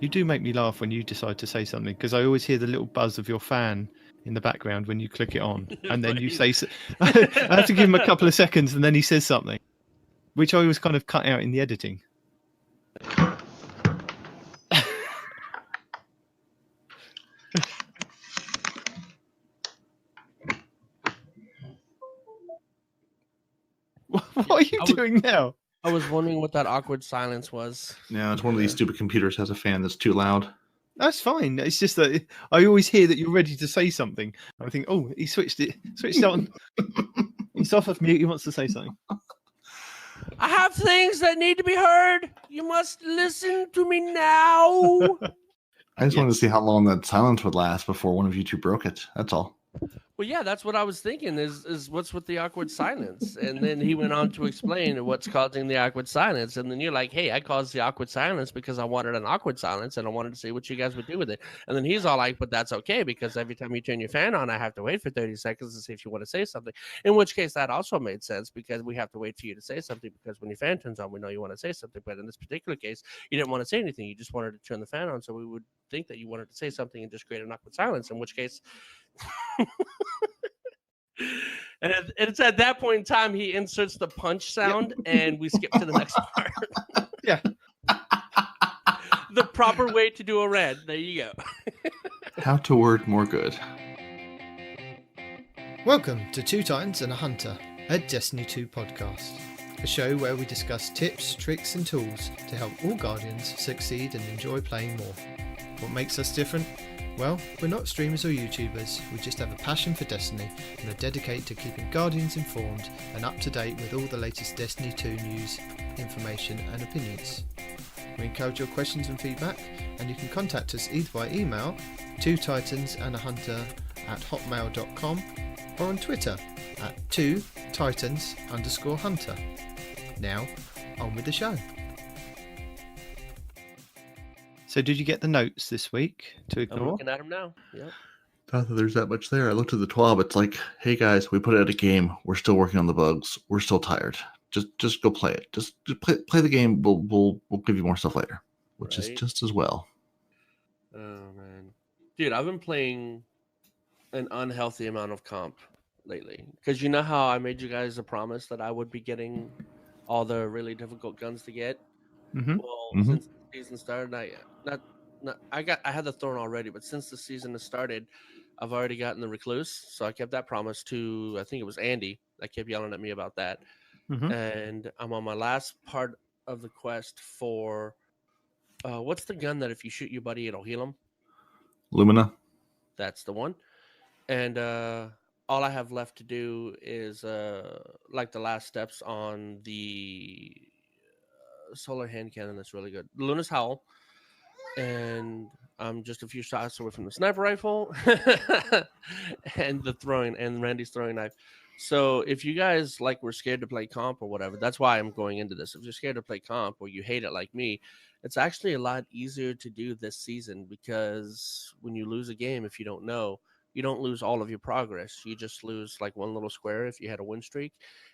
You do make me laugh when you decide to say something, because I always hear the little buzz of your fan in the background when you click it on, and then you say. I have to give him a couple of seconds, and then he says something, which I always kind of cut out in the editing. What are you doing now? I was wondering what that awkward silence was. No, it's one of these stupid computers has a fan that's too loud. That's fine. It's just that I always hear that you're ready to say something. I think, oh, he switched on. He's off of mute. He wants to say something. I have things that need to be heard. You must listen to me now. I just wanted to see how long that silence would last before one of you two broke it. That's all. Well, yeah, that's what I was thinking is what's with the awkward silence? And then he went on to explain what's causing the awkward silence. And then you're like, hey, I caused the awkward silence because I wanted an awkward silence and I wanted to see what you guys would do with it. And then he's all like, but that's okay because every time you turn your fan on, I have to wait for 30 seconds to see if you want to say something. In which case that also made sense because we have to wait for you to say something because when your fan turns on, we know you want to say something. But in this particular case, you didn't want to say anything. You just wanted to turn the fan on. So we would think that you wanted to say something and just create an awkward silence, in which case... And it's at that point in time he inserts the punch sound and we skip to the next part. Yeah. The proper way to do a rant. There you go. How to word more good. Welcome to Two Titans and a Hunter, a Destiny 2 podcast. A show where we discuss tips, tricks and tools to help all Guardians succeed and enjoy playing more. What makes us different? Well, we're not streamers or YouTubers, we just have a passion for Destiny and are dedicated to keeping Guardians informed and up to date with all the latest Destiny 2 news, information and opinions. We encourage your questions and feedback, and you can contact us either by email, twotitansandahunter@hotmail.com, or on Twitter at 2titans_hunter. Now, on with the show. So did you get the notes this week to ignore? I'm looking at them now. Yep. Not that there's that much there. I looked at the 12. It's like, hey guys, we put out a game. We're still working on the bugs. We're still tired. Just go play it. Just play the game. We'll give you more stuff later, which is just as well. Oh man, dude, I've been playing an unhealthy amount of comp lately because you know how I made you guys a promise that I would be getting all the really difficult guns to get. Mm-hmm. Well, since the season started, I had the Thorn already, but since the season has started, I've already gotten the Recluse. So I kept that promise to, I think it was Andy that kept yelling at me about that. Mm-hmm. And I'm on my last part of the quest for what's the gun that if you shoot your buddy it'll heal him? Lumina. That's the one. And all I have left to do is like the last steps on the solar hand cannon. That's really good. Luna's Howl. And I'm just a few shots away from the sniper rifle and the throwing and Randy's throwing knife. So if you guys were scared to play comp or whatever, that's why I'm going into this. If you're scared to play comp or you hate it like me, it's actually a lot easier to do this season because when you lose a game, if you don't know, you don't lose all of your progress. You just lose one little square if you had a win streak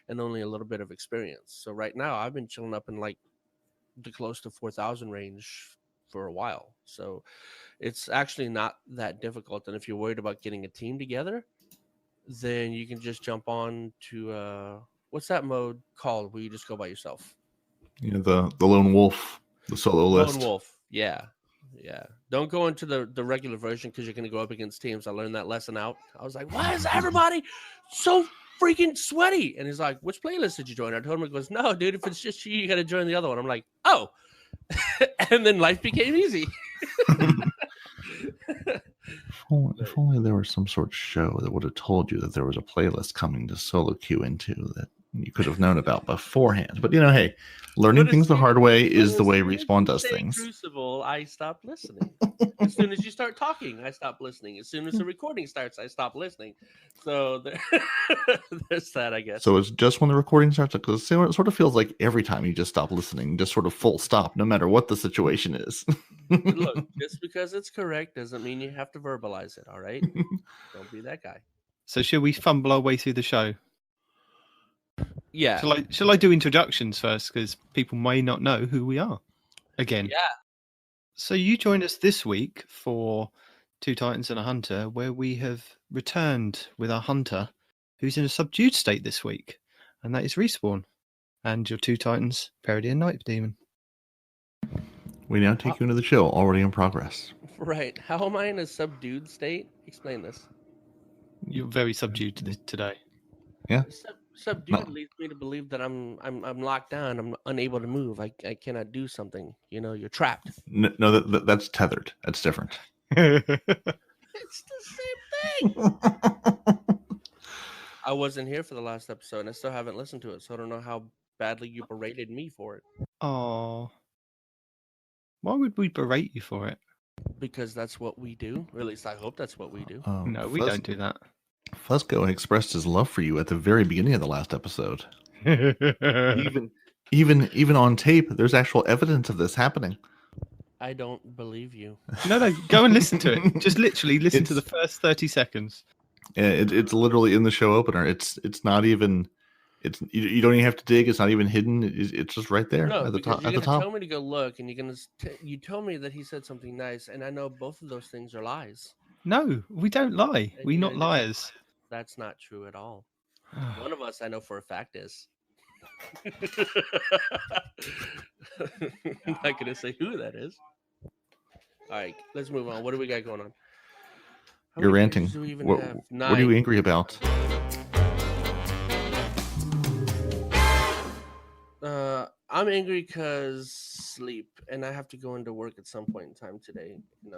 and only a little bit of experience. So right now I've been chilling up in the close to 4,000 range for a while. So it's actually not that difficult. And if you're worried about getting a team together, then you can just jump on to what's that mode called where you just go by yourself? You know, the lone wolf, the solo list. Lone wolf. Yeah. Don't go into the regular version because you're going to go up against teams. I learned that lesson out. I was like, why is everybody so freaking sweaty? And he's like, which playlist did you join? I told him, he goes, no, dude, if it's just you, you got to join the other one. I'm like, oh. And then life became easy. If only there was some sort of show that would have told you that there was a playlist coming to solo queue into that you could have known about beforehand. But hey, learning things the hard way is the way Respawn does things. Crucible, I stopped listening. As soon as you start talking, I stop listening. As soon as the recording starts, I stop listening. So there's that, I guess. So it's just when the recording starts, because it sort of feels like every time you just stop listening, just sort of full stop, no matter what the situation is. Look, just because it's correct doesn't mean you have to verbalize it, all right? Don't be that guy. So shall we fumble our way through the show? Yeah. Shall I do introductions first? Because people may not know who we are. Again. Yeah. So you joined us this week for Two Titans and a Hunter, where we have returned with our hunter, who's in a subdued state this week, and that is Respawn, and your Two Titans, Parody and Night Demon. We now take you into the show, already in progress. Right. How am I in a subdued state? Explain this. You're very subdued today. Yeah. Subdued leads me to believe that I'm locked down. I'm unable to move. I cannot do something. You know, you're trapped. No, that's tethered. That's different. It's the same thing. I wasn't here for the last episode, and I still haven't listened to it, so I don't know how badly you berated me for it. Oh, why would we berate you for it? Because that's what we do. Or at least I hope that's what we do. No, we don't do that. Fusco expressed his love for you at the very beginning of the last episode. even on tape, there's actual evidence of this happening. I don't believe you. No, go and listen to it. Just literally listen to the first 30 seconds. It's literally in the show opener. It's not even. You don't even have to dig. It's not even hidden. It's just right there No, at the top. you're At the gonna top. tell me to go look, and you're gonna you told me that he said something nice, and I know both of those things are lies. No, we don't lie. And We're not liars. That's not true at all. One of us, I know for a fact, is. I'm not gonna say who that is. All right, let's move on. What do we got going on? How You're many ranting. pages do we even What have? are you 9. angry about? I'm angry because sleep, and I have to go into work at some point in time today, and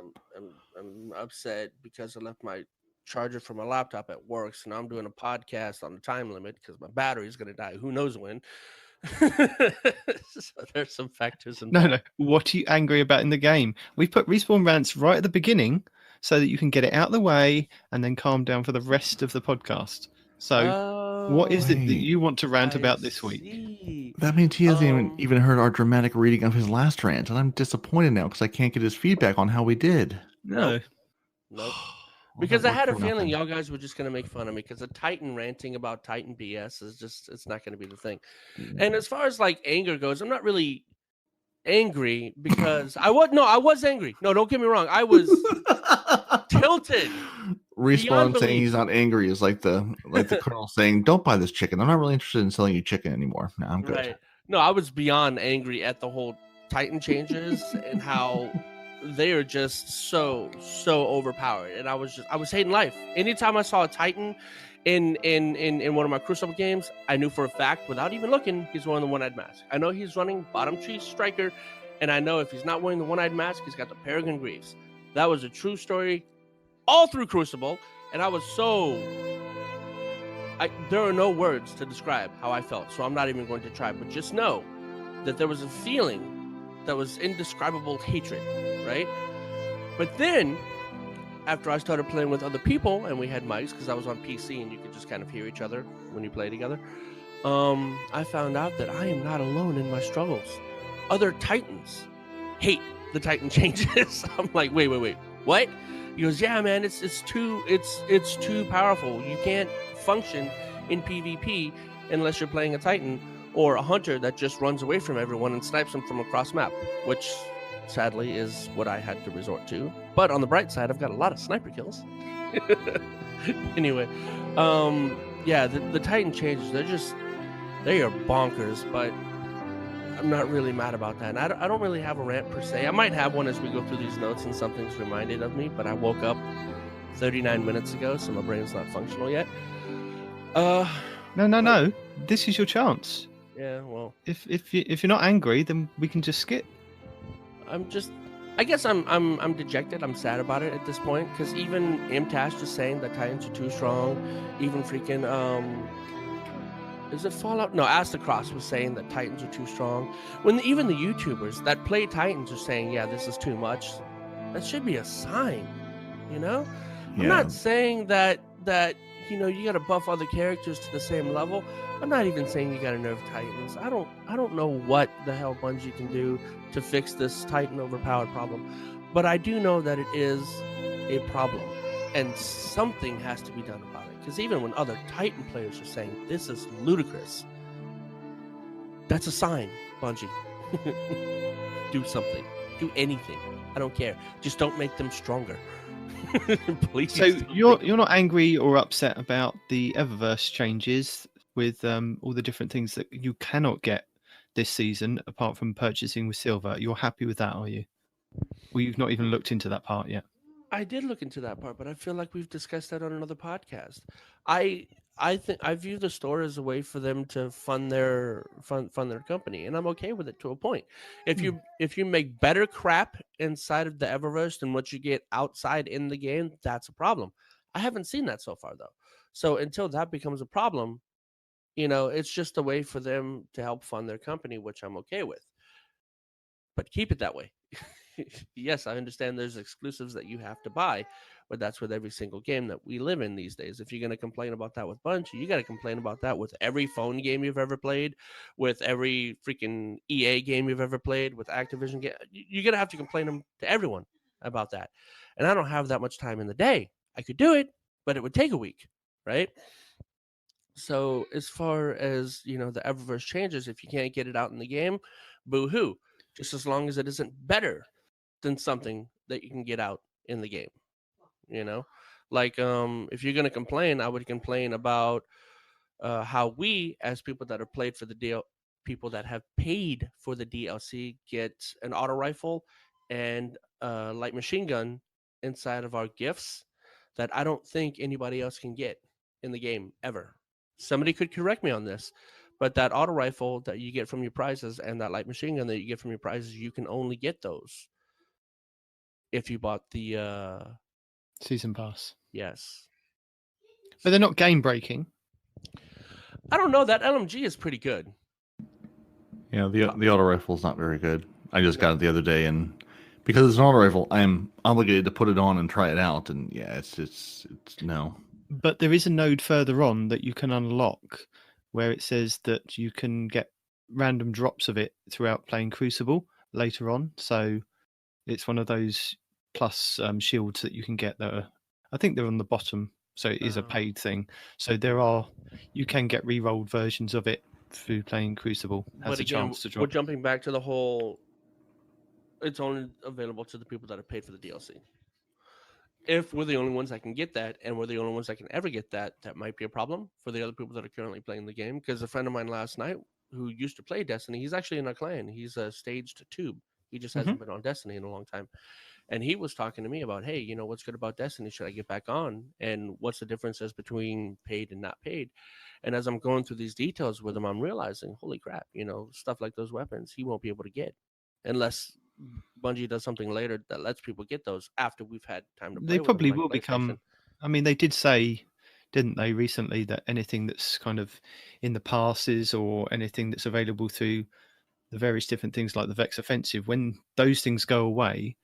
I'm upset because I left my charger for my laptop at work, so now I'm doing a podcast on the time limit because my battery is going to die. Who knows when? So there's some factors involved. No. What are you angry about in the game? We put Respawn Rants right at the beginning so that you can get it out of the way and then calm down for the rest of the podcast. So what is it that you want to rant about this week? That means he hasn't even heard our dramatic reading of his last rant, and I'm disappointed now because I can't get his feedback on how we did. No. Nope. Because I had a feeling y'all guys were just going to make fun of me because a Titan ranting about Titan BS is just, it's not going to be the thing. And as far as like anger goes, I'm not really angry because I was angry. No, don't get me wrong. I was tilted. Respawn saying he's not angry is like the colonel saying, "Don't buy this chicken. I'm not really interested in selling you chicken anymore." No, I'm good. Right. No, I was beyond angry at the whole Titan changes and how they are just so overpowered. And I was hating life. Anytime I saw a Titan in one of my Crucible games, I knew for a fact, without even looking, he's wearing the one-eyed mask. I know he's running bottom tree striker, and I know if he's not wearing the one-eyed mask, he's got the Peregrine Greaves. That was a true story all through Crucible, and I was there are no words to describe how I felt, so I'm not even going to try. But just know that there was a feeling that was indescribable hatred, right? But then, after I started playing with other people, and we had mics, because I was on PC, and you could just kind of hear each other when you play together, I found out that I am not alone in my struggles. Other Titans hate the Titan changes. I'm like, wait, what? He goes, yeah, man, it's too powerful. You can't function in PvP unless you're playing a Titan or a hunter that just runs away from everyone and snipes them from across map, which sadly is what I had to resort to. But on the bright side, I've got a lot of sniper kills. Anyway, yeah, the Titan changes, they are bonkers, but I'm not really mad about that. And I don't really have a rant per se. I might have one as we go through these notes and something's reminded of me, but I woke up 39 minutes ago, so my brain's not functional yet. No. This is your chance. Yeah, well, if you're not angry, then we can just skip. I guess I'm dejected. I'm sad about it at this point because even MTash just saying that Titans are too strong. Even freaking is it Fallout? No, Astacross was saying that Titans are too strong. When even the YouTubers that play Titans are saying, yeah, this is too much. That should be a sign, you know. Yeah. I'm not saying that you got to buff other characters to the same level. I'm not even saying you got to nerf Titans. I don't know what the hell Bungie can do to fix this Titan overpowered problem, but I do know that it is a problem, and something has to be done about it. Because even when other Titan players are saying this is ludicrous, that's a sign, Bungie. Do something. Do anything. I don't care. Just don't make them stronger. Please. So don't you're make you're not angry or upset about the Eververse changes with all the different things that you cannot get this season apart from purchasing with silver. You're happy with that, are you? Well, you've not even looked into that part yet. I did look into that part, but I feel like we've discussed that on another podcast. I I think I view the store as a way for them to fund their company, and I'm okay with it to a point. If you make better crap inside of the Eververse than what you get outside in the game, that's a problem. I haven't seen that so far though. So until that becomes a problem, it's just a way for them to help fund their company, which I'm okay with. But keep it that way. Yes, I understand there's exclusives that you have to buy, but that's with every single game that we live in these days. If you're going to complain about that with Bungie, you got to complain about that with every phone game you've ever played, with every freaking EA game you've ever played, with Activision game. You're going to have to complain to everyone about that. And I don't have that much time in the day. I could do it, but it would take a week, right? So as far as the Eververse changes, if you can't get it out in the game, boo hoo. Just as long as it isn't better than something that you can get out in the game. You know, like if you're gonna complain, I would complain about how we, as people that have played for the deal, people that have paid for the DLC, get an auto rifle and a light machine gun inside of our gifts that I don't think anybody else can get in the game ever. Somebody could correct me on this, but that auto rifle that you get from your prizes and that light machine gun that you get from your prizes, you can only get those if you bought the Season pass. yes. But they're not game breaking. I don't know. That LMG is pretty good. Yeah, the auto rifle is not very good. I just got it the other day, and because it's an auto rifle, I'm obligated to put it on and try it out. And yeah, it's no. But there is a node further on that you can unlock where it says that you can get random drops of it throughout playing Crucible later on. So it's one of those plus shields that you can get that are, I think they're on the bottom. So it is a paid thing. So you can get re-rolled versions of it through playing Crucible. Has But a again, chance to we're drop. jumping back to the whole. It's only available to the people that have paid for the DLC. If we're the only ones that can get that, and we're the only ones that can ever get that, that might be a problem for the other people that are currently playing the game. Because a friend of mine last night who used to play Destiny, he's actually in our clan. He's a staged tube. He just hasn't been on Destiny in a long time. And he was talking to me about, hey, what's good about Destiny? Should I get back on? And what's the differences between paid and not paid? And as I'm going through these details with him, I'm realizing, holy crap, stuff like those weapons he won't be able to get unless Bungie does something later that lets people get those after we've had time to play They with them, probably like will PlayStation. become. I mean, they did say, didn't they, recently that anything that's kind of in the passes or anything that's available through the various different things like the Vex Offensive, when those things go away,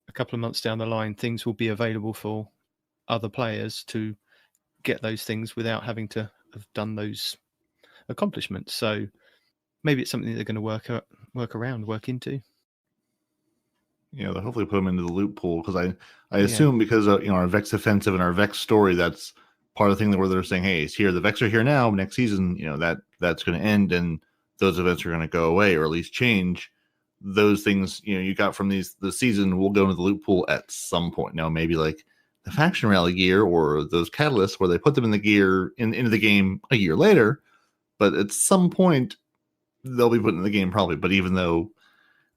a couple of months down the line, things will be available for other players to get those things without having to have done those accomplishments. So maybe it's something they're going to work into. They'll hopefully put them into the loot pool, because I assume because our Vex offensive and our Vex story, that's part of the thing where they're saying, hey, it's here, the Vex are here now, next season, that's going to end, and those events are going to go away or at least change. Those things you got from the season will go into the loot pool at some point. Now maybe like the faction rally gear or those catalysts where they put them in the gear into the game a year later, but at some point they'll be put in the game probably. But even though,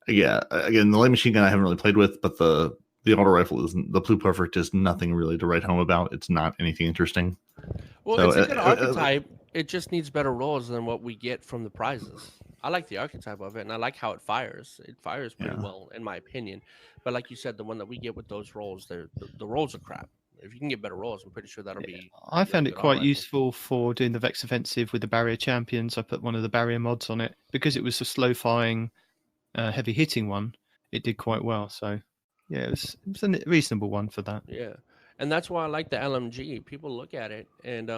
yeah, again, the light machine gun I haven't really played with, but the auto rifle isn't, the Blue Perfect is nothing really to write home about. It's not anything interesting. Well, So, it's a good archetype. It just needs better rolls than what we get from the prizes. I like the archetype of it, and I like how it fires. It fires pretty well, in my opinion. But like you said, the one that we get with those rolls, the rolls are crap. If you can get better rolls, I'm pretty sure that'll be. I found it good quite rifle. useful for doing the Vex Offensive with the Barrier Champions. I put one of the Barrier mods on it because it was a slow firing, heavy hitting one. It did quite well. So yeah, it was a reasonable one for that. Yeah, and that's why I like the LMG. People look at it and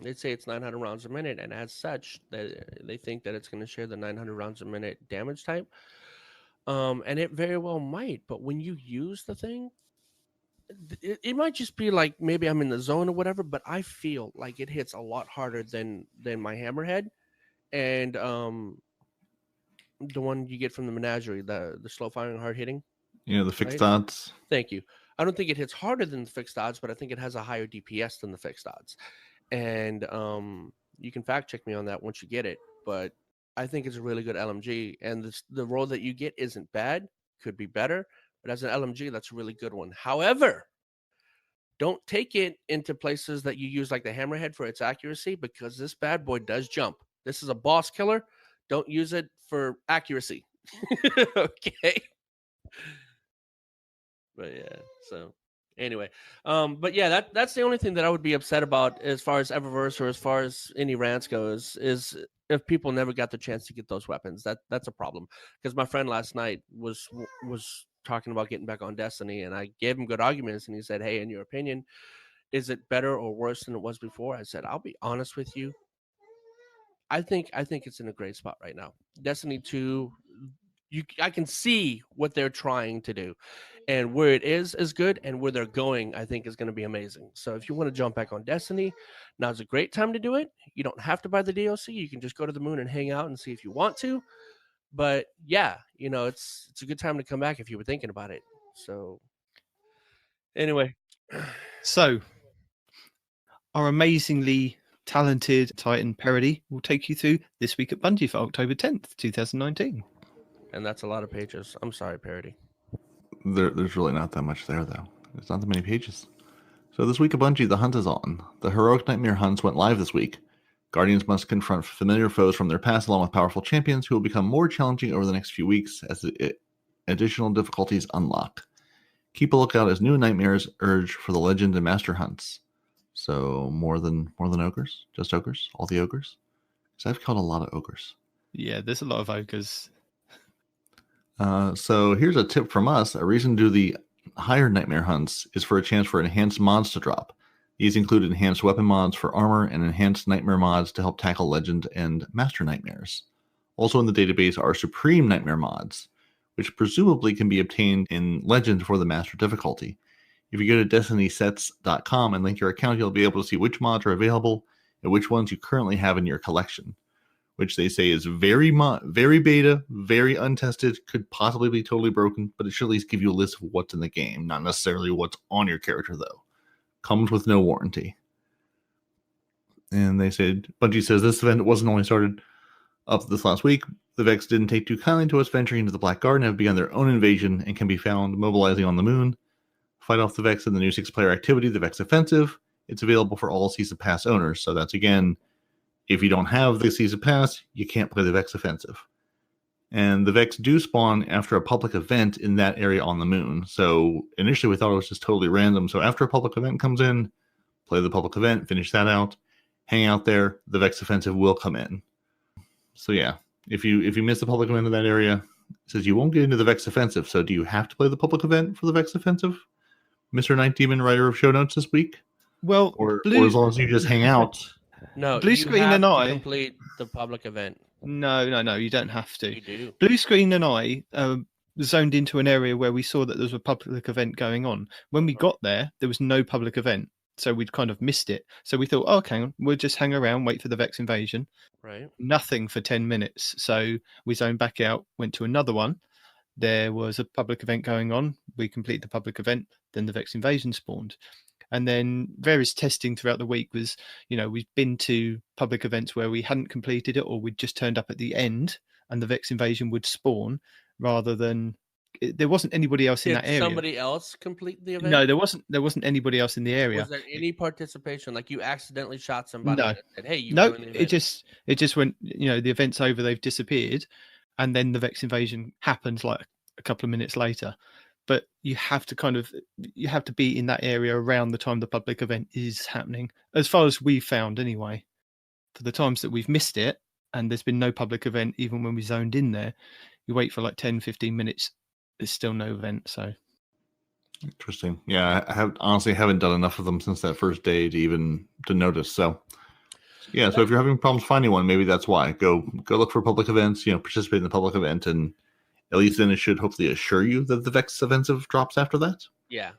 they'd say it's 900 rounds a minute, and as such, they think that it's going to share the 900 rounds a minute damage type. And it very well might, but when you use the thing, it might just be like maybe I'm in the zone or whatever, but I feel like it hits a lot harder than my hammerhead and the one you get from the menagerie, the slow firing hard hitting. The fixed Right? odds. Thank you. I don't think it hits harder than the fixed odds, but I think it has a higher DPS than the fixed odds. And you can fact check me on that once you get it. But I think it's a really good LMG, and the roll that you get isn't bad. Could be better, but as an LMG, that's a really good one. However, don't take it into places that you use like the hammerhead for its accuracy, because this bad boy does jump. This is a boss killer. Don't use it for accuracy. Okay. But yeah, so anyway, but yeah, that's the only thing that I would be upset about as far as Eververse or as far as any rants goes, is if people never got the chance to get those weapons. That's a problem, because my friend last night was talking about getting back on Destiny, and I gave him good arguments, and he said, "Hey, in your opinion, is it better or worse than it was before?" I said, "I'll be honest with you. I think it's in a great spot right now. Destiny 2, I can see what they're trying to do, and where it is good, and where they're going, I think is going to be amazing. So if you want to jump back on Destiny, now's a great time to do it. You don't have to buy the DLC. You can just go to the moon and hang out and see if you want to. But yeah, it's a good time to come back if you were thinking about it. So anyway, So, our amazingly talented Titan Parody will take you through This Week at Bungie for October 10th, 2019. and that's a lot of pages. I'm sorry, Parody. There's really not that much there, though. There's not that many pages. So this week at Bungie, the hunt is on. The heroic nightmare hunts went live this week. Guardians must confront familiar foes from their past along with powerful champions who will become more challenging over the next few weeks as the additional difficulties unlock. Keep a lookout as new nightmares urge for the legend and master hunts. So more than ogres? Just ogres? All the ogres? Because I've killed a lot of ogres. Yeah, there's a lot of ogres. So here's a tip from us. A reason to do the higher nightmare hunts is for a chance for enhanced mods to drop. These include enhanced weapon mods for armor and enhanced nightmare mods to help tackle legend and master nightmares. Also in the database are supreme nightmare mods, which presumably can be obtained in legend for the master difficulty. If you go to destinysets.com and link your account, you'll be able to see which mods are available and which ones you currently have in your collection, which they say is very beta, very untested, could possibly be totally broken, but it should at least give you a list of what's in the game, not necessarily what's on your character, though. Comes with no warranty. And they said, Bungie says this event wasn't only started up this last week. The Vex didn't take too kindly to us venturing into the Black Garden and have begun their own invasion and can be found mobilizing on the moon. Fight off the Vex in the new 6-player activity, the Vex Offensive. It's available for all Season Pass owners. So that's, again, if you don't have the Season Pass, you can't play the Vex Offensive. And the Vex do spawn after a public event in that area on the moon. So initially we thought it was just totally random. So after a public event comes in, play the public event, finish that out, hang out there, the Vex Offensive will come in. So yeah, if you miss the public event in that area, it says you won't get into the Vex Offensive. So do you have to play the public event for the Vex Offensive? Mr. Night Demon, writer of show notes this week? Well, or as long as you just hang out. No, Blue you Screen have and to I complete the public event. No, you don't have to. You do. Blue Screen and I zoned into an area where we saw that there was a public event going on. When we got there was no public event, so we'd kind of missed it. So we thought, okay, we'll just hang around, wait for the Vex invasion. Right. Nothing for 10 minutes. So we zoned back out, went to another one. There was a public event going on. We completed the public event. Then the Vex invasion spawned. And then various testing throughout the week was, we've been to public events where we hadn't completed it, or we'd just turned up at the end and the Vex invasion would spawn, rather than there wasn't anybody else in that area. Did somebody else complete the event? No, there wasn't anybody else in the area. Was there any participation? Like you accidentally shot somebody No. and said, hey, you No, doing the event? it just went, the event's over, they've disappeared, and then the Vex invasion happened like a couple of minutes later. But you have to be in that area around the time the public event is happening, as far as we've found anyway. For the times that we've missed it and there's been no public event, even when we zoned in there, you wait for like 10, 15 minutes, there's still no event. So Interesting. Yeah, I haven't done enough of them since that first day to notice. So yeah, so if you're having problems finding one, maybe that's why. Go look for public events, participate in the public event, and at least then it should hopefully assure you that the Vex Offensive drops after that. Yeah.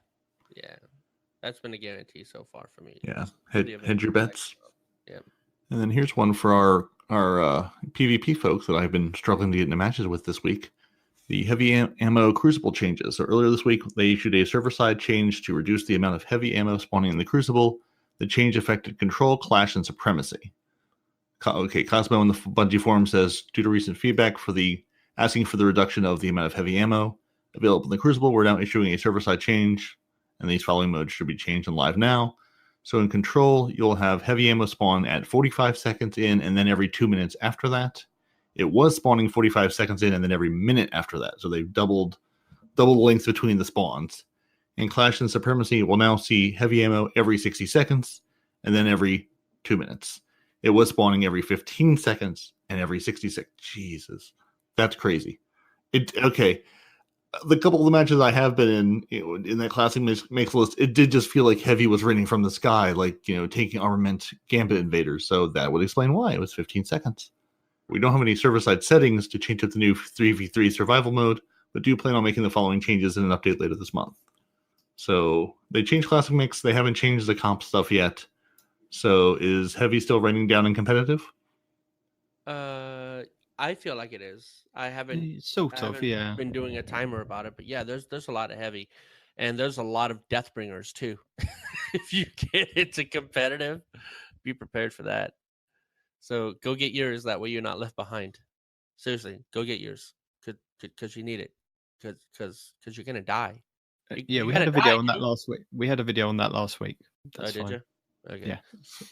That's been a guarantee so far for me. Yeah, hedge your bets. Yeah. And then here's one for our PvP folks that I've been struggling to get into matches with this week. The heavy ammo Crucible changes. So earlier this week, they issued a server-side change to reduce the amount of heavy ammo spawning in the Crucible. The change affected Control, Clash, and Supremacy. Okay, Cosmo in the Bungie forum says, due to recent feedback asking for the reduction of the amount of heavy ammo available in the Crucible, we're now issuing a server-side change, and these following modes should be changed and live now. So in Control, you'll have heavy ammo spawn at 45 seconds in, and then every 2 minutes after that. It was spawning 45 seconds in, and then every minute after that. So they've doubled the length between the spawns. In Clash and Supremacy, we'll now see heavy ammo every 60 seconds, and then every 2 minutes. It was spawning every 15 seconds and every 60 seconds. Jesus, that's crazy. Okay. The couple of the matches I have been in that classic makes list, it did just feel like heavy was raining from the sky, like, taking armament Gambit invaders. So that would explain why it was 15 seconds. We don't have any server-side settings to change up the new 3v3 survival mode, but do plan on making the following changes in an update later this month. So they changed classic mix. They haven't changed the comp stuff yet. So is heavy still raining down in competitive? I feel like it is. I haven't been doing a timer about it, but yeah, there's a lot of heavy, and there's a lot of Deathbringers too. If you get into competitive, be prepared for that. So go get yours. That way you're not left behind. Seriously, go get yours because you need it. Because you're gonna die. We had a video on that last week. That's did fine. you? Okay. Yeah.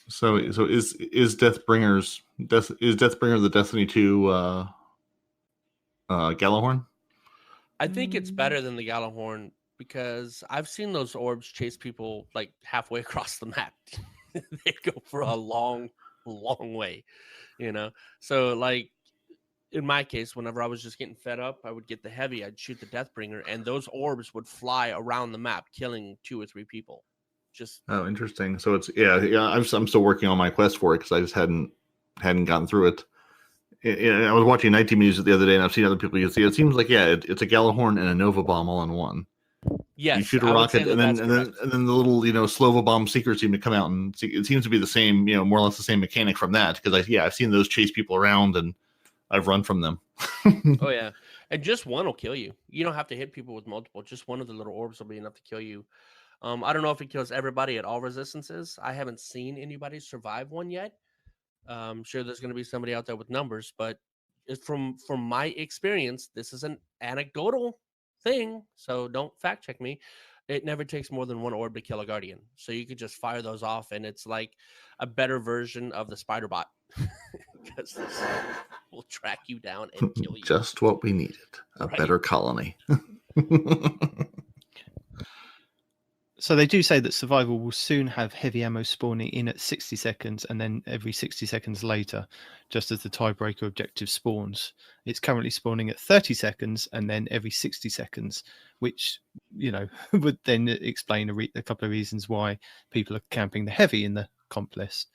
So is Deathbringer the Destiny 2 Gallahorn? I think it's better than the Gallahorn because I've seen those orbs chase people like halfway across the map. They go for a long way, So like in my case, whenever I was just getting fed up, I would get the heavy, I'd shoot the Deathbringer, and those orbs would fly around the map, killing 2 or 3 people. Interesting. So it's I'm still working on my quest for it because I just hadn't gotten through it. I was watching Night Team use it the other day, and I've seen other people use it. It seems like it's a Gallahorn and a Nova Bomb all in one. Yes, you shoot a rocket, and then the little Slova Bomb seekers seem to come out, and it seems to be the same, more or less the same mechanic from that. Because I've seen those chase people around, and I've run from them. Oh yeah, and just one will kill you. You don't have to hit people with multiple. Just one of the little orbs will be enough to kill you. I don't know if it kills everybody at all resistances. I haven't seen anybody survive one yet. I'm sure there's going to be somebody out there with numbers, but from my experience, this is an anecdotal thing, so don't fact check me. It never takes more than one orb to kill a Guardian, so you could just fire those off, and it's like a better version of the Spider Bot because this will track you down and kill you. Just what we needed, a better colony. So they do say that survival will soon have heavy ammo spawning in at 60 seconds and then every 60 seconds later, just as the tiebreaker objective spawns. It's currently spawning at 30 seconds and then every 60 seconds, which, would then explain a couple of reasons why people are camping the heavy in the comp list.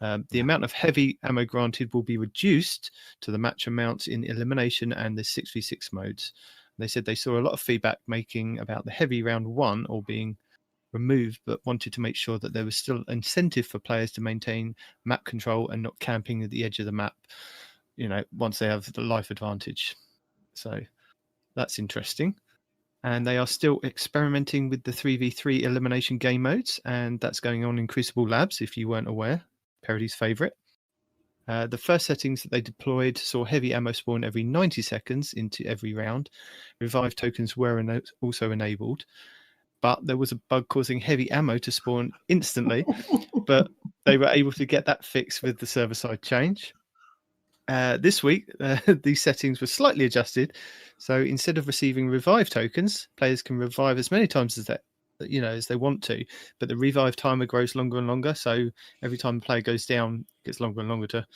The amount of heavy ammo granted will be reduced to the match amounts in elimination and the 6v6 modes. They said they saw a lot of feedback making about the heavy round 1 or being removed, but wanted to make sure that there was still incentive for players to maintain map control and not camping at the edge of the map, once they have the life advantage. So that's interesting. And they are still experimenting with the 3v3 elimination game modes, and that's going on in Crucible Labs, if you weren't aware. Parody's favourite. The first settings that they deployed saw heavy ammo spawn every 90 seconds into every round. Revive tokens were also enabled, but there was a bug causing heavy ammo to spawn instantly, but they were able to get that fixed with the server-side change. This week, these settings were slightly adjusted, so instead of receiving revive tokens, players can revive as many times as they want to, but the revive timer grows longer and longer, so every time the player goes down, it gets longer and longer to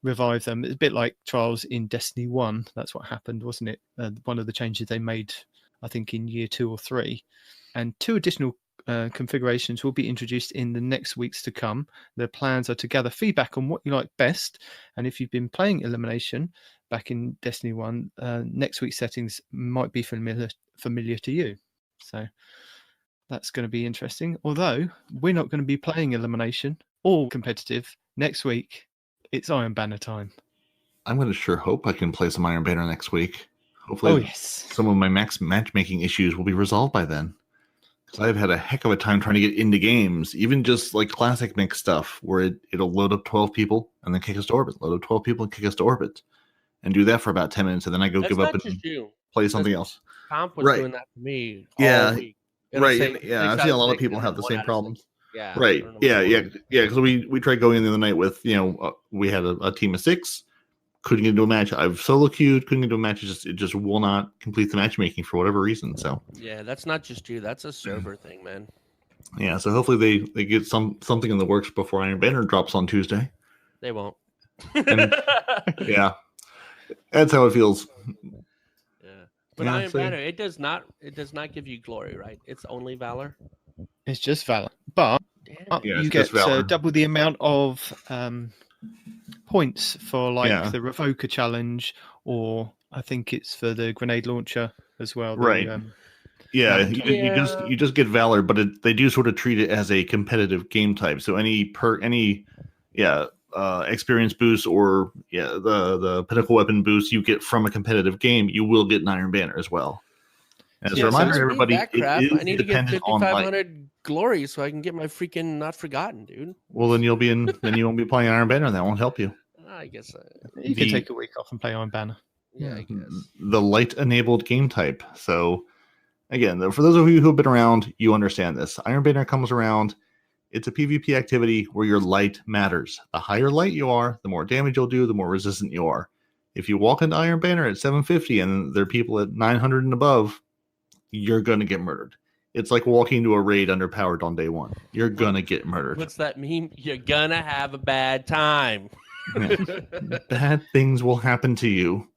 revive them. It's a bit like Trials in Destiny 1. That's what happened, wasn't it? One of the changes they made, I think, in year 2 or 3. And 2 additional configurations will be introduced in the next weeks to come. Their plans are to gather feedback on what you like best, and if you've been playing Elimination back in Destiny 1, next week's settings might be familiar to you. So that's going to be interesting. Although we're not going to be playing Elimination or competitive next week. It's Iron Banner time. I'm going to sure hope I can play some Iron Banner next week. Hopefully, yes. some of my matchmaking issues will be resolved by then. Because I've had a heck of a time trying to get into games, even just like classic mix stuff, where it'll load up 12 people and then kick us to orbit. Load up 12 people and kick us to orbit, and do that for about 10 minutes, and then I go That's give up not and just you. play something else. Comp was Right. doing that to me Yeah. all week. It'll Right. say And, yeah. 6 I've out seen a of lot of 6 people and have then the 1 same out of problems. 6. Yeah. Right. I don't know Yeah. what's Yeah. going on. Yeah. Because we tried going in the other night with, we had a team of 6. Couldn't get into a match. I've solo queued, couldn't get into a match. It just will not complete the matchmaking for whatever reason. So Yeah, that's not just you. That's a server thing, man. yeah. So hopefully they get something in the works before Iron Banner drops on Tuesday. They won't. And yeah, that's how it feels. Yeah. But Iron Banner, it does not give you glory, right? It's only Valor. It's just Valor. But you get double the amount of points for the Revoker challenge, or I think it's for the grenade launcher as well. Right. You just get Valor, but they do sort of treat it as a competitive game type. So any experience boost or the pinnacle weapon boost you get from a competitive game, you will get an Iron Banner as well. And as a reminder, everybody, I need to get 5,500 glory so I can get my freaking Not Forgotten, dude. Well, then you won't be playing Iron Banner, and that won't help you. I guess you can take a week off and play Iron Banner. Yeah, I guess. The light enabled game type. So again, for those of you who have been around, you understand this. Iron Banner comes around. It's a PvP activity where your light matters. The higher light you are, the more damage you'll do, the more resistant you are. If you walk into Iron Banner at 750 and there are people at 900 and above, you're going to get murdered. It's like walking into a raid underpowered on day one. You're going to get murdered. What's that mean? You're going to have a bad time. Yeah. Bad things will happen to you.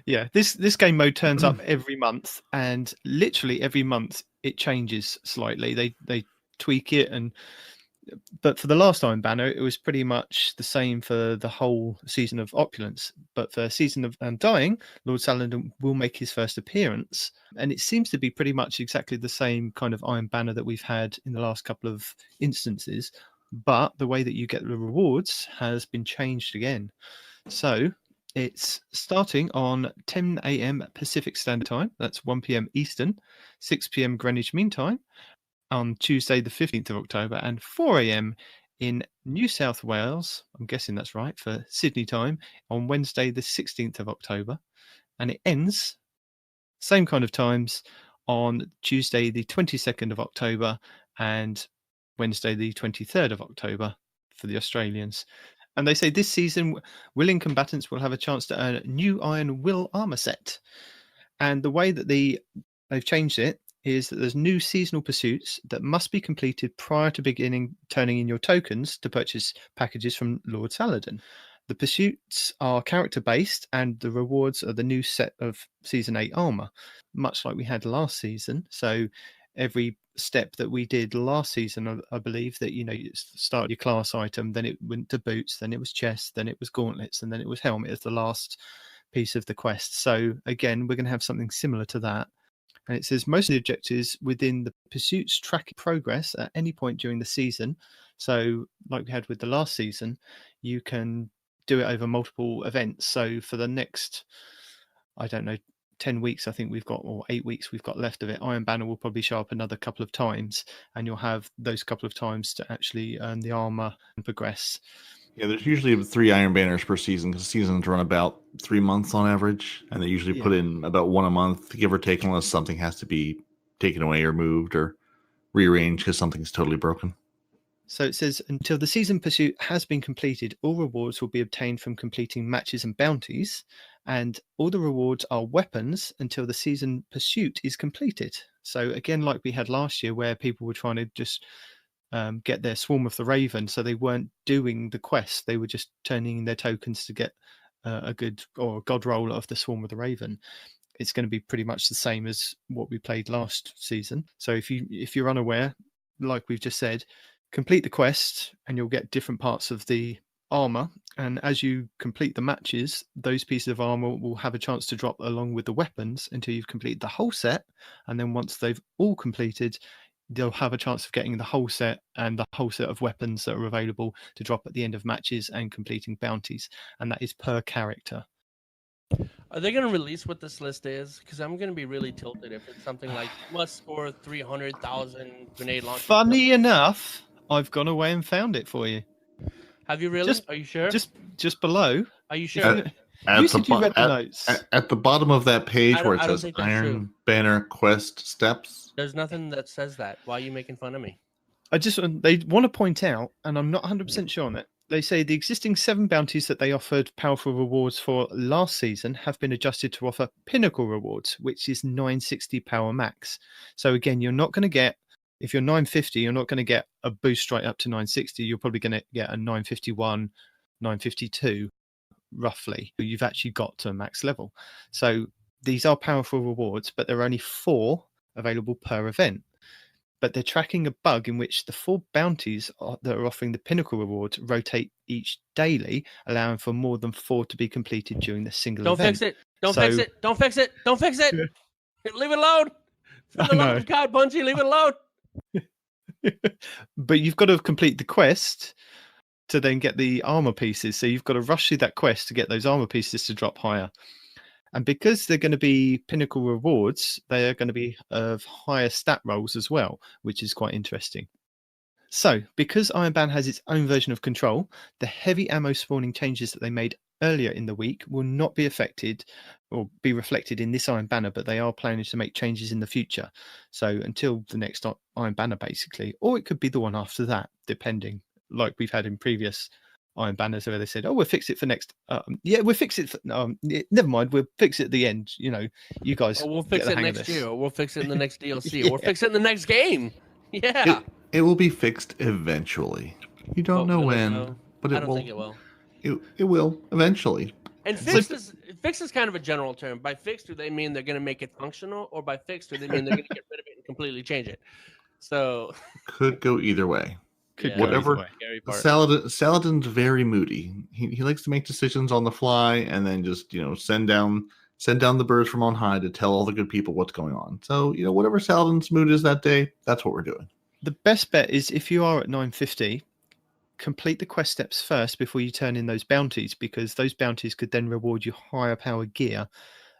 Yeah, this game mode turns up every month, and literally every month it changes slightly. They tweak it, but for the last Iron Banner, it was pretty much the same for the whole season of Opulence. But for Season of Undying, Lord Saladin will make his first appearance, and it seems to be pretty much exactly the same kind of Iron Banner that we've had in the last couple of instances. But the way that you get the rewards has been changed again. So it's starting on 10 a.m. Pacific Standard Time. That's 1 p.m. Eastern, 6 p.m. Greenwich Mean Time on Tuesday, the 15th of October, and 4 a.m. in New South Wales. I'm guessing that's right, for Sydney time on Wednesday, the 16th of October. And it ends, same kind of times, on Tuesday, the 22nd of October and Wednesday, the 23rd of October for the Australians. And they say this season, willing combatants will have a chance to earn a new Iron Will armor set. And the way that they've changed it is that there's new seasonal pursuits that must be completed prior to turning in your tokens to purchase packages from Lord Saladin. The pursuits are character-based, and the rewards are the new set of Season 8 armor, much like we had last season. So every step that we did last season, I believe that, you start your class item, then it went to boots, then it was chest, then it was gauntlets, and then it was helmet as the last piece of the quest. So again, we're going to have something similar to that. And it says most of the objectives within the pursuits track progress at any point during the season. So like we had with the last season, you can do it over multiple events. So for the next, 10 weeks, I think we've got, or 8 weeks we've got left of it, Iron Banner will probably show up another couple of times, and you'll have those couple of times to actually earn the armor and progress. Yeah, there's usually 3 Iron Banners per season, because seasons run about 3 months on average, and they usually put in about 1 a month, give or take, unless something has to be taken away or moved or rearranged because something's totally broken. So it says, until the season pursuit has been completed, all rewards will be obtained from completing matches and bounties, and all the rewards are weapons until the season pursuit is completed. So again, like we had last year, where people were trying to just get their Swarm of the Raven, so they weren't doing the quest, they were just turning in their tokens to get a good or a god roll of the Swarm of the Raven. It's going to be pretty much the same as what we played last season. So if you're unaware, like we've just said, complete the quest and you'll get different parts of the armor, and as you complete the matches, those pieces of armor will have a chance to drop along with the weapons until you've completed the whole set. And then once they've all completed, they'll have a chance of getting the whole set and the whole set of weapons that are available to drop at the end of matches and completing bounties, and that is per character. Are they going to release what this list is? Because I'm going to be really tilted if it's something like must score 300,000 grenade launcher. Funny enough, I've gone away and found it for you. Have you really? Are you sure? Just below. Are you sure? You said you read the notes. At the bottom of that page where it I don't says think that's Iron true. Banner Quest Steps. There's nothing that says that. Why are you making fun of me? They want to point out, and I'm not 100% sure on it. They say the existing 7 bounties that they offered powerful rewards for last season have been adjusted to offer pinnacle rewards, which is 960 power max. So again, you're not going to get, if you're 950, you're not going to get a boost straight up to 960. You're probably going to get a 951, 952, roughly. You've actually got to a max level. So these are powerful rewards, but there are only 4 available per event. But they're tracking a bug in which the 4 bounties that are offering the pinnacle rewards rotate each daily, allowing for more than 4 to be completed during the single Don't event. fix it. Don't fix it. Don't fix it. Don't fix it. Leave it alone. For the love of God, Bungie, leave it alone. But you've got to complete the quest to then get the armor pieces. So you've got to rush through that quest to get those armor pieces to drop higher. And because they're going to be pinnacle rewards, they are going to be of higher stat rolls as well, which is quite interesting. So, because Iron Banner has its own version of control, the heavy ammo spawning changes that they made earlier in the week will not be affected or be reflected in this Iron Banner, but they are planning to make changes in the future. So, until the next Iron Banner, basically, or it could be the one after that, depending, like we've had in previous Iron Banners where they said, "Oh, we'll fix it for next." We'll fix it. Never mind. We'll fix it at the end. You know, you guys. Or we'll fix it next year. Or we'll fix it in the next DLC. Or we'll fix it in the next game. Yeah. It will be fixed eventually. You don't know when, but I don't think it will. It will eventually. And fixed is kind of a general term. By fixed, do they mean they're going to make it functional, or by fixed, do they mean they're going to get rid of it and completely change it? So could go either way. Whatever. Saladin's very moody. He likes to make decisions on the fly and then just send down the birds from on high to tell all the good people what's going on. So whatever Saladin's mood is that day, that's what we're doing. The best bet is if you are at 950, complete the quest steps first before you turn in those bounties, because those bounties could then reward you higher power gear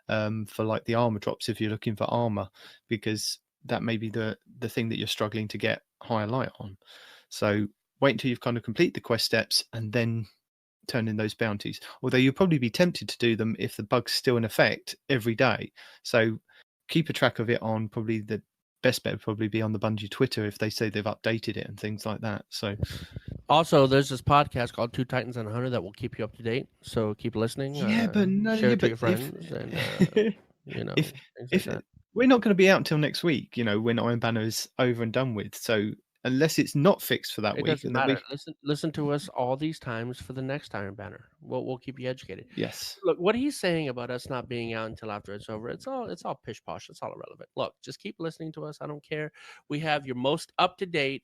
for like the armor drops if you're looking for armor, because that may be the thing that you're struggling to get higher light on. So wait until you've kind of complete the quest steps and then turn in those bounties. Although you'll probably be tempted to do them if the bug's still in effect every day. So keep a track of it on probably the best bet would probably be on the Bungie Twitter if they say they've updated it and things like that. So also there's this podcast called Two Titans and a Hunter that will keep you up to date. So keep listening. Yeah, but share it to your friends if we're not going to be out until next week, when Iron Banner is over and done with. So unless it's not fixed for that week, doesn't matter. Listen to us all these times for the next Iron Banner. We'll keep you educated. Yes. Look, what he's saying about us not being out until after it's over, it's all pish posh. It's all irrelevant. Look, just keep listening to us. I don't care. We have your most up to date,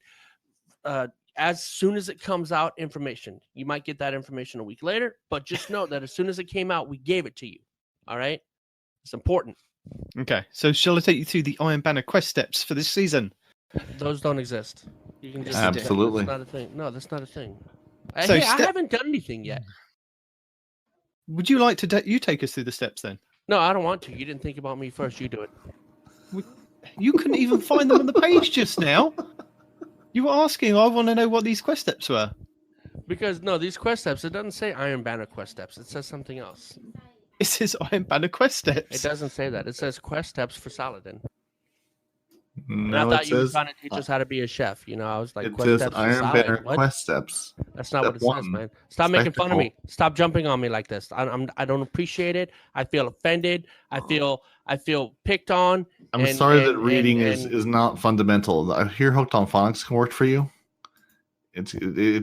as soon as it comes out, information. You might get that information a week later, but just know that as soon as it came out, we gave it to you. All right, it's important. Okay, so shall I take you through the Iron Banner quest steps for this season? Those don't exist. You can just absolutely. That's not a thing. No, that's not a thing. So I haven't done anything yet. Would you like to you take us through the steps then? No, I don't want to. You didn't think about me first. You do it. You couldn't even find them on the page just now. You were asking. I want to know what these quest steps were. Because these quest steps. It doesn't say Iron Banner quest steps. It says something else. It says Iron Banner quest steps. It doesn't say that. It says quest steps for Saladin. No, I thought you were trying to teach us how to be a chef. I was like, it says Iron Banner quest steps. That's not what it says, man. Stop making fun of me. Stop jumping on me like this. I don't appreciate it. I feel offended. I feel picked on. I'm sorry that reading is not fundamental. I hear Hooked on Phonics can work for you. It's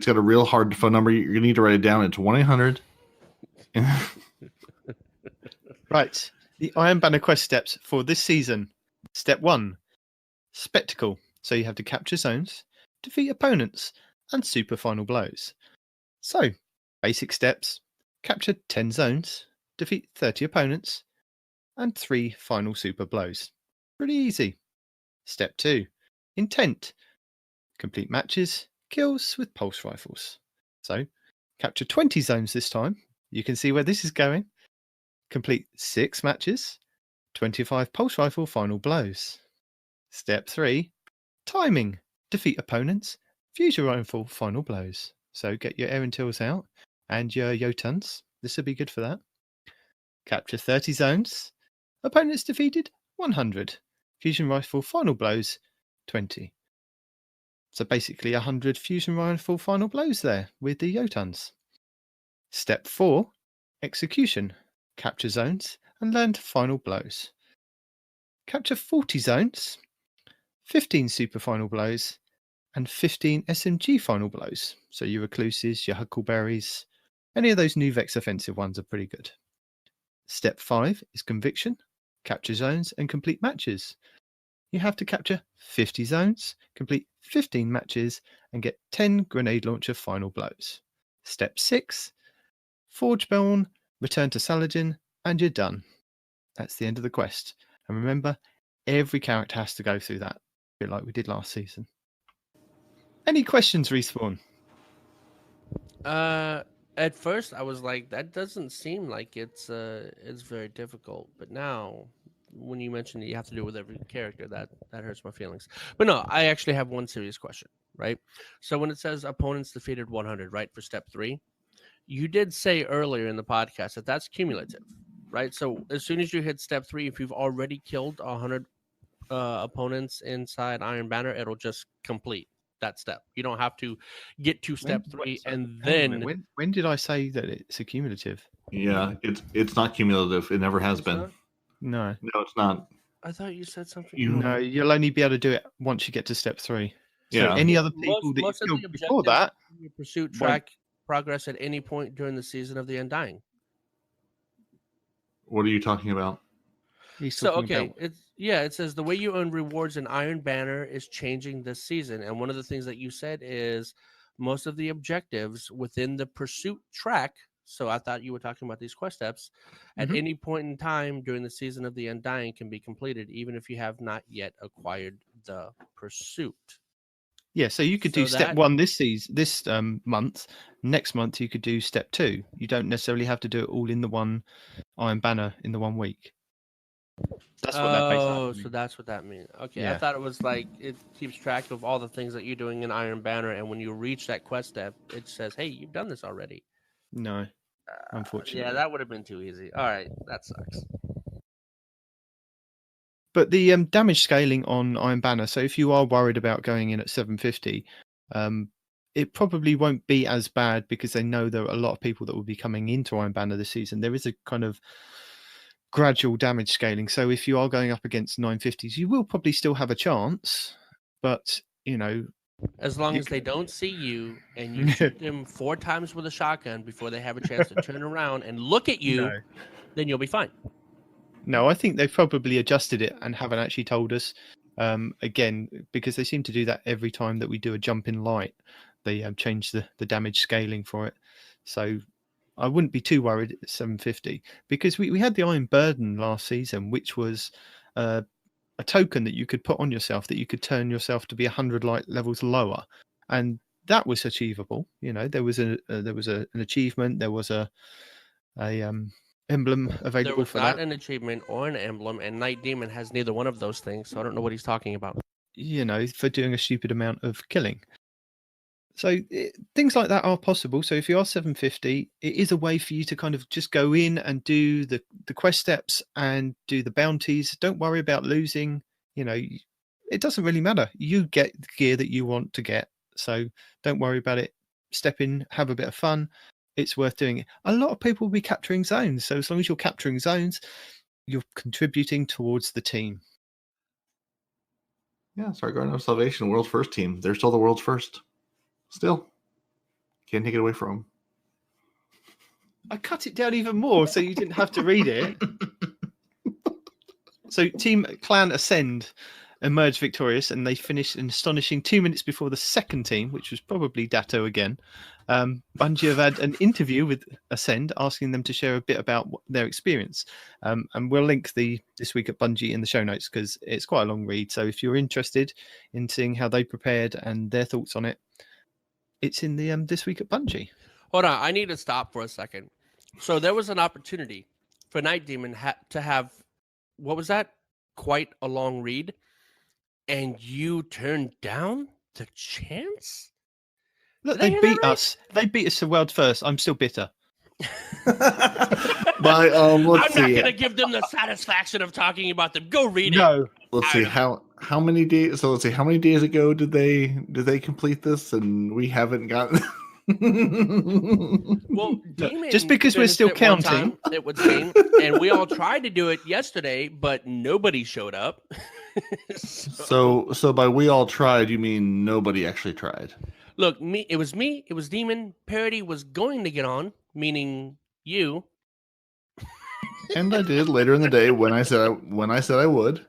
got a real hard phone number. You're gonna need to write it down. It's 1-800. Right. The Iron Banner quest steps for this season. Step 1. Spectacle. So you have to capture zones, defeat opponents, and super final blows. So, basic steps. Capture 10 zones, defeat 30 opponents, and 3 final super blows. Pretty easy. Step 2. Intent. Complete matches, kills with pulse rifles. So, capture 20 zones this time. You can see where this is going. Complete 6 matches, 25 pulse rifle final blows. Step 3, timing. Defeat opponents, fusion rifle final blows. So get your Erentils out and your Jotuns. This will be good for that. Capture 30 zones. Opponents defeated 100. Fusion rifle final blows 20. So basically 100 fusion rifle final blows there with the Jotuns. Step 4, execution. Capture zones and land final blows. Capture 40 zones, 15 super final blows, and 15 SMG final blows. So your Recluses, your Huckleberries, any of those new Vex offensive ones are pretty good. Step 5 is conviction. Capture zones and complete matches. You have to capture 50 zones, complete 15 matches, and get 10 grenade launcher final blows. Step 6, forge Beln, return to Saladin, and you're done. That's the end of the quest. And remember, every character has to go through that, a bit like we did last season. Any questions, Respawn? At first I was like, that doesn't seem like it's very difficult. But now, when you mentioned that you have to do it with every character, that hurts my feelings. But no, I actually have one serious question, right? So when it says opponents defeated 100, right, for step 3, you did say earlier in the podcast that that's cumulative, right? So as soon as you hit step 3, if you've already killed 100 opponents inside Iron Banner, it'll just complete that step. You don't have to get to step 3 and then. When did I say that it's a cumulative? Yeah, it's not cumulative. It never has been. Not? No, it's not. I thought you said something. No, you'll only be able to do it once you get to step 3. So Yeah. any other people that you killed before that, your pursuit track progress at any point during the season of the Undying. What are you talking about? he's So talking okay, about. it says the way you earn rewards in Iron Banner is changing this season, and one of the things that you said is most of the objectives within the pursuit track. So I thought you were talking about these quest steps. At any point in time during the season of the Undying can be completed, even if you have not yet acquired the pursuit. Yeah, so you could do step 1 this season, this month. Next month you could do step 2. You don't necessarily have to do it all in the one Iron Banner in the 1 week. That's what that basically means. So that's what that means. Okay, Yeah. I thought it was like it keeps track of all the things that you're doing in Iron Banner, and when you reach that quest step, it says, "Hey, you've done this already." No, unfortunately. Yeah, that would have been too easy. All right, that sucks. But the damage scaling on Iron Banner, so if you are worried about going in at 750, it probably won't be as bad because they know there are a lot of people that will be coming into Iron Banner this season. There is a kind of gradual damage scaling. So if you are going up against 950s, you will probably still have a chance. But, as long as they don't see you and you shoot them 4 times with a shotgun before they have a chance to turn around and look at you, then you'll be fine. No, I think they've probably adjusted it and haven't actually told us. Again, because they seem to do that every time that we do a jump in light. They change the damage scaling for it. So I wouldn't be too worried at 750 because we had the Iron Burden last season, which was a token that you could put on yourself that you could turn yourself to be 100 light levels lower, and that was achievable. There was an achievement. There was a emblem available for that. There was not an achievement or an emblem, and Night Demon has neither one of those things, so I don't know what he's talking about. For doing a stupid amount of killing. So things like that are possible. So if you are 750, it is a way for you to kind of just go in and do the quest steps and do the bounties. Don't worry about losing. It doesn't really matter. You get the gear that you want to get. So don't worry about it. Step in, have a bit of fun. It's worth doing it. A lot of people will be capturing zones. So as long as you're capturing zones, you're contributing towards the team. Yeah, sorry, Guardian of Salvation, world's first team. They're still the world's first. Still. Can't take it away from them. I cut it down even more so you didn't have to read it. So Team Clan Ascend emerged victorious, and they finished an astonishing 2 minutes before the second team, which was probably Datto again. Bungie have had an interview with Ascend asking them to share a bit about their experience. And we'll link This Week at Bungie in the show notes because it's quite a long read. So if you're interested in seeing how they prepared and their thoughts on it, it's in the This Week at Bungie. Hold on, I need to stop for a second. So there was an opportunity for Night Demon to have, what was that? Quite a long read, and you turned down the chance? Look, Did I they hear beat that right? us. They beat us to world first. I'm still bitter. But I'm let's not see. going to give them the satisfaction of talking about them. Go read it. No. Let's see how many days. So let's see how many days ago did they complete this, and we haven't gotten. Well, Demon just because we're finished still it one counting. time, it would seem, and we all tried to do it yesterday, but nobody showed up. So by we all tried, you mean nobody actually tried? Look, it was Demon. Parody was going to get on, meaning you. And I did later in the day when I said I would.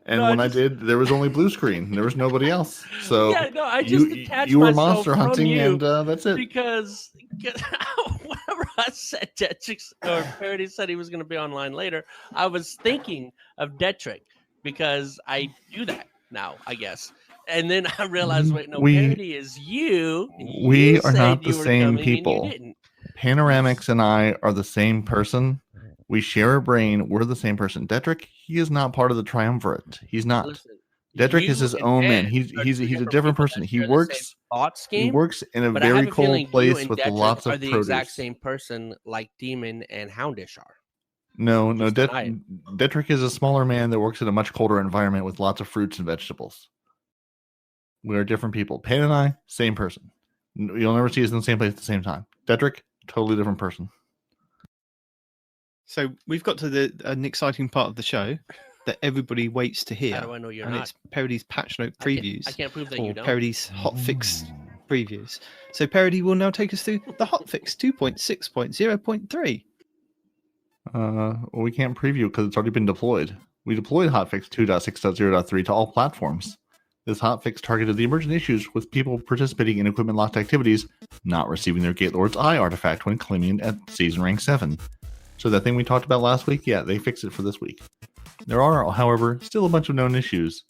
And No, when I did, there was only blue screen. There was nobody else. So yeah, no, I just detached you were myself monster from hunting, you and that's it. because whenever I said Detrick or Parody said he was going to be online later, I was thinking of Detrick because I do that now, I guess. And then I realized, wait, no, Parody is you. We You are said not the you were same coming people. And you didn't. Panoramics and I are the same person. We share a brain. We're the same person. Detrick, he is not part of the triumvirate. He's not. Listen, Detrick you is his and own man. Ed He's are a two different people person. that He share the works. same thought He scheme, works in a but I have very a cold feeling you place and with Detrick lots are of the produce. exact same person like Demon and Houndish are. No. Just deny it. Detrick is a smaller man that works in a much colder environment with lots of fruits and vegetables. We are different people. Pan and I, same person. You'll never see us in the same place at the same time. Detrick, totally different person. So we've got to an exciting part of the show that everybody waits to hear. How do I know you're and not? it's Parody's patch note previews. I can't prove that or you don't. Parody's hotfix previews. So Parody will now take us through the hotfix 2.6.0.3. Well, we can't preview because it's already been deployed. We deployed hotfix 2.6.0.3 to all platforms. This hotfix targeted the emergent issues with people participating in equipment locked activities not receiving their Gatelord's Eye artifact when claiming it at season rank 7. So that thing we talked about last week, yeah, they fixed it for this week. There are, however, still a bunch of known issues.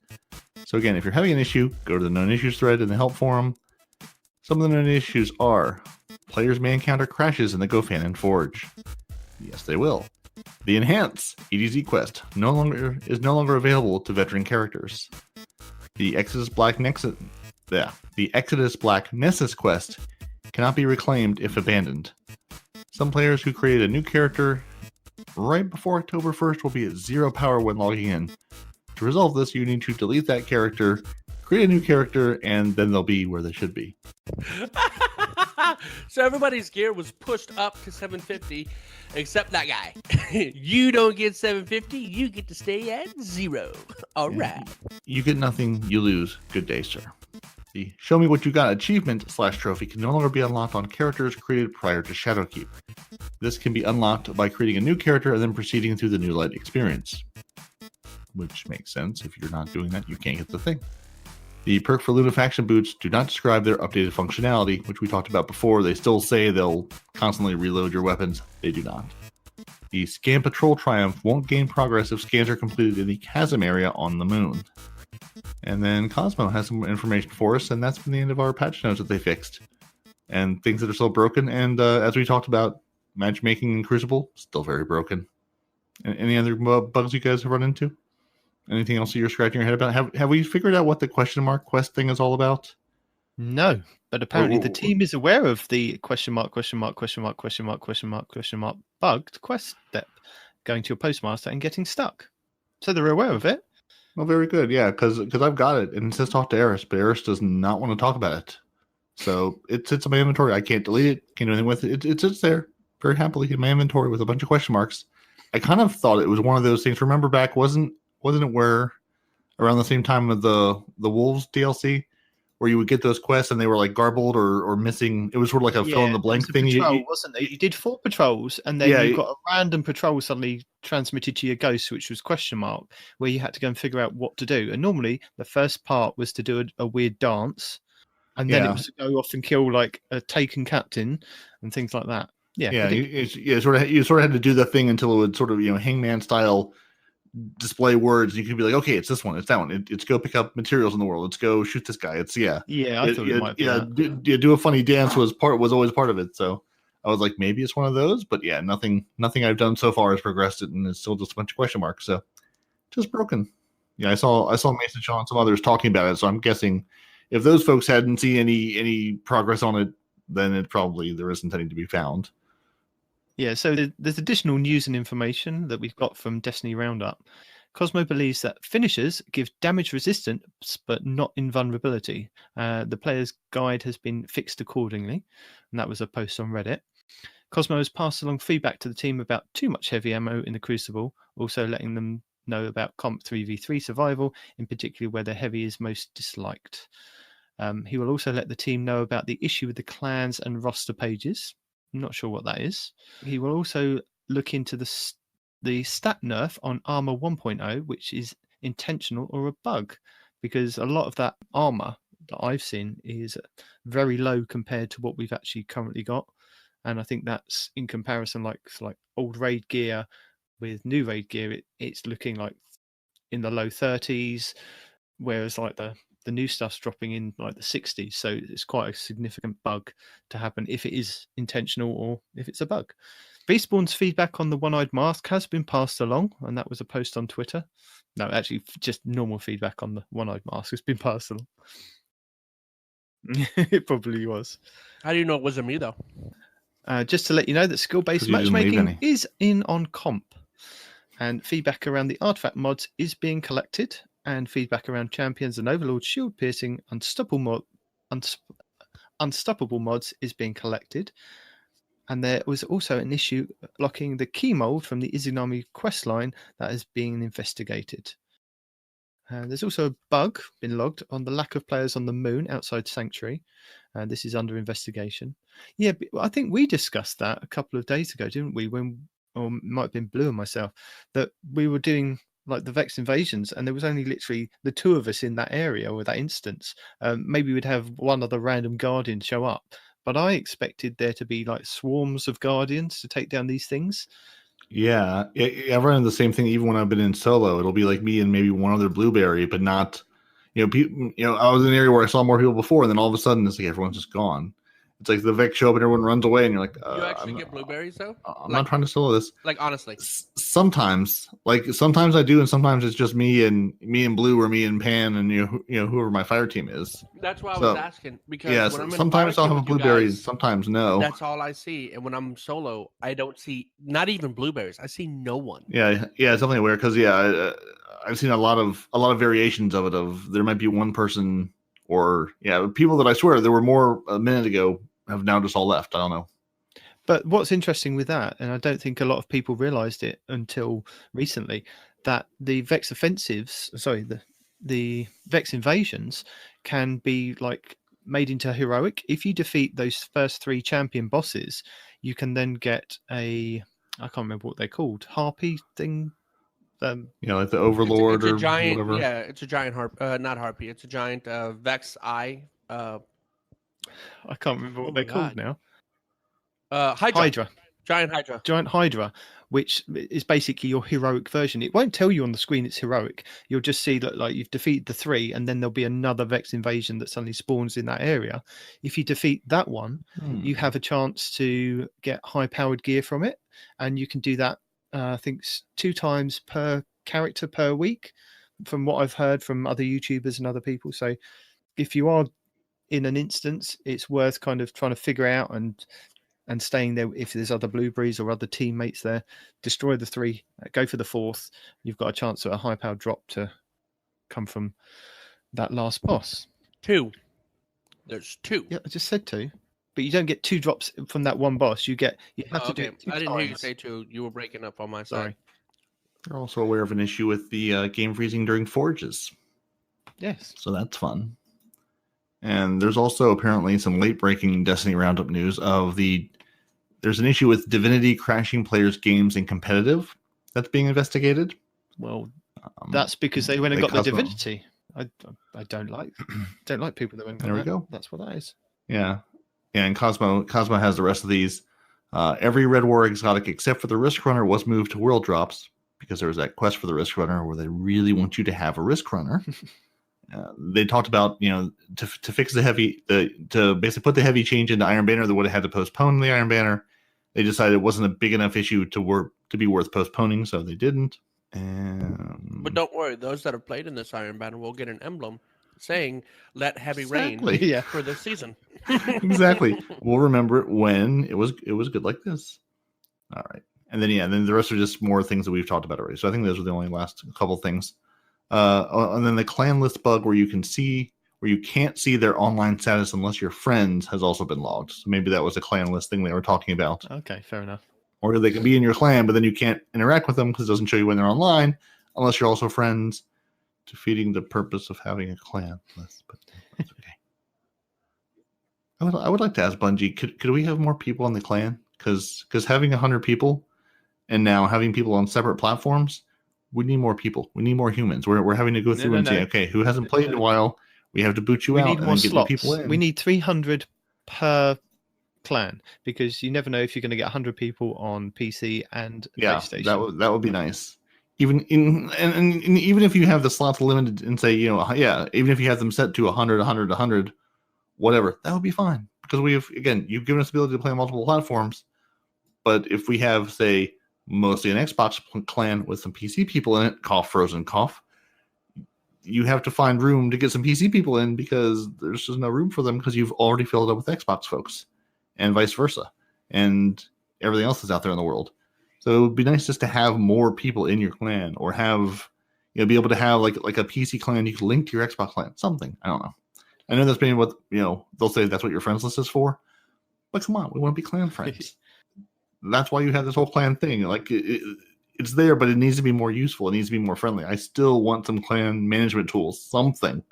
So again, if you're having an issue, go to the known issues thread in the help forum. Some of the known issues are players may encounter crashes in the Gofanon Forge. Yes, they will. The Enhance EDZ quest is no longer available to veteran characters. The Exodus Black Nessus quest cannot be reclaimed if abandoned. Some players who create a new character right before October 1st will be at 0 power when logging in. To resolve this, you need to delete that character, create a new character, and then they'll be where they should be. So everybody's gear was pushed up to 750, except that guy. You don't get 750, you get to stay at 0. All right. You get nothing, you lose. Good day, sir. The Show Me What You Got achievement / trophy can no longer be unlocked on characters created prior to Shadowkeep. This can be unlocked by creating a new character and then proceeding through the New Light experience. Which makes sense. If you're not doing that, you can't get the thing. The perk for Lunafaction boots do not describe their updated functionality, which we talked about before. They still say they'll constantly reload your weapons. They do not. The Scan Patrol Triumph won't gain progress if scans are completed in the chasm area on the moon. And then Cosmo has some information for us, and that's been the end of our patch notes that they fixed. And things that are still broken, and as we talked about, matchmaking in Crucible, still very broken. Any other bugs you guys have run into? Anything else that you're scratching your head about? Have we figured out what the question mark quest thing is all about? No, but apparently the team is aware of the question mark bugged quest step going to a postmaster and getting stuck. So they're aware of it. Well, very good. Yeah, because I've got it, and it says talk to Eris, but Eris does not want to talk about it. So it sits in my inventory. I can't delete it. Can't do anything with it. It sits there very happily in my inventory with a bunch of question marks. I kind of thought it was one of those things. Remember back, wasn't it where around the same time of the Wolves DLC, where you would get those quests and they were like garbled or missing? It was sort of like a fill in the blank thing. Patrol, wasn't it? You did 4 patrols, and then you got a random patrol suddenly transmitted to your ghost, which was question mark, where you had to go and figure out what to do. And normally, the first part was to do a weird dance, and then it was to go off and kill like a taken captain and things like that. Yeah, you sort of had to do the thing until it would sort of Hangman style display words. You could be like, okay, it's this one, it's that one. It's go pick up materials in the world. Let's go shoot this guy. It's I thought it might be do a funny dance was always part of it. So I was like, maybe it's one of those, but yeah, nothing I've done so far has progressed it, and it's still just a bunch of question marks. So just broken. Yeah, I saw Mason Shaw and some others talking about it, so I'm guessing if those folks hadn't seen any progress on it, then there isn't any to be found. Yeah, so there's additional news and information that we've got from Destiny Roundup. Cosmo believes that finishers give damage resistance, but not invulnerability. The player's guide has been fixed accordingly, and that was a post on Reddit. Cosmo has passed along feedback to the team about too much heavy ammo in the Crucible, also letting them know about Comp 3v3 survival, in particular where the heavy is most disliked. He will also let the team know about the issue with the clans and roster pages. I'm not sure what that is. He will also look into the stat nerf on Armor 1.0, which is intentional or a bug, because a lot of that armor that I've seen is very low compared to what we've actually currently got. And I think that's in comparison, like old raid gear with new raid gear, it's looking like in the low 30s, whereas like the new stuff's dropping in like the 60s. So it's quite a significant bug to happen if it is intentional or if it's a bug. Respawn's feedback on the one-eyed mask has been passed along, and that was a post on Twitter. No, actually, just normal feedback on the one-eyed mask has been passed along. It probably was. How do you know it wasn't me, though? Just to let you know that skill-based matchmaking is in on Comp, and feedback around the artifact mods is being collected, and feedback around champions and overlord shield piercing unstoppable mods is being collected. And there was also an issue blocking the key mold from the Izanami questline that is being investigated. There's also a bug been logged on the lack of players on the moon outside Sanctuary. This is under investigation. Yeah, I think we discussed that a couple of days ago, didn't we? Or it might have been Blue and myself, that we were doing like the Vex invasions, and there was only literally the two of us in that area or that instance. Maybe we'd have one other random Guardian show up, but I expected there to be like swarms of Guardians to take down these things. Yeah, I've run into the same thing even when I've been in solo. It'll be like me and maybe one other Blueberry, but not, I was in an area where I saw more people before, and then all of a sudden it's like everyone's just gone. It's like the Vex show up and everyone runs away, and you're like, you actually get blueberries though? I'm not trying to solo this. Like honestly, sometimes I do, and sometimes it's just me and Blue or me and Pan and whoever my fire team is. That's why I was asking, because when I'm sometimes I'll have a blueberry, and sometimes no. That's all I see, and when I'm solo, I don't see not even blueberries. I see no one. Yeah, it's something weird because I've seen a lot of variations of it. Of there might be one person or people that I swear there were more a minute ago have now just all left. I don't know. But what's interesting with that, and I don't think a lot of people realized it until recently, that the Vex offensives, the Vex invasions can be like made into heroic. If you defeat those first 3 champion bosses, you can then get I can't remember what they're called, harpy thing. Like the Overlord it's a giant, whatever. Yeah, it's a giant not harpy. It's a giant Vex eye. I can't remember what they're called now. Hydra. Giant Hydra, which is basically your heroic version. It won't tell you on the screen it's heroic. You'll just see that like you've defeated the 3, and then there'll be another Vex invasion that suddenly spawns in that area. If you defeat that one, you have a chance to get high-powered gear from it, and you can do that. I think 2 times per character per week, from what I've heard from other YouTubers and other people. So, if you are in an instance, it's worth kind of trying to figure out and staying there. If there's other blueberries or other teammates there, destroy the 3, go for the 4th. You've got a chance at a high power drop to come from that last boss. 2. There's 2. Yeah, I just said 2, but you don't get 2 drops from that one boss. You have to do it 2 I didn't times. hear you say 2. You were breaking up on my side. Sorry. You're also aware of an issue with the game freezing during forges. Yes. So that's fun. And there's also apparently some late-breaking Destiny Roundup news of there's an issue with Divinity crashing players' games in competitive that's being investigated. Well, that's because they went and got the Divinity. I don't like people that went. There we go. That's what that is. Yeah, and Cosmo has the rest of these. Every Red War exotic except for the Risk Runner was moved to World Drops because there was that quest for the Risk Runner where they really want you to have a Risk Runner. They talked about, to fix to basically put the heavy change into Iron Banner, they would have had to postpone the Iron Banner. They decided it wasn't a big enough issue to be worth postponing, so they didn't. But don't worry, those that have played in this Iron Banner will get an emblem saying "Let Heavy Rain" Yeah. for this season. Exactly. We'll remember it when it was good like this. All right. And then the rest are just more things that we've talked about already. So I think those are the only last couple things. And then the clan list bug where you can't see their online status unless you're friends has also been logged. So maybe that was a clan list thing they were talking about. Okay, fair enough. Or they can be in your clan, but then you can't interact with them because it doesn't show you when they're online unless you're also friends, defeating the purpose of having a clan list. But that's okay. I would like to ask Bungie, could we have more people in the clan? Because having 100 people and now having people on separate platforms, we need more people. We need more humans. We're having to go through and say, okay, who hasn't played in a while? We have to boot you out. We need more and then slots. Get people in. We need 300 per clan because you never know if you're going to get 100 people on PC and PlayStation. That would be nice. Even even if you have the slots limited and say, even if you have them set to 100, whatever, that would be fine. Because you've given us the ability to play on multiple platforms. But if we have, say, mostly an Xbox clan with some PC people in it, cough, frozen cough, you have to find room to get some PC people in because there's just no room for them because you've already filled up with Xbox folks and vice versa. And everything else is out there in the world. So it would be nice just to have more people in your clan or have, be able to have like a PC clan you can link to your Xbox clan. Something. I don't know. I know that's being what, they'll say that's what your friends list is for. But come on, we want to be clan friends. That's why you have this whole clan thing. Like it's there, but it needs to be more useful. It needs to be more friendly. I still want some clan management tools, something.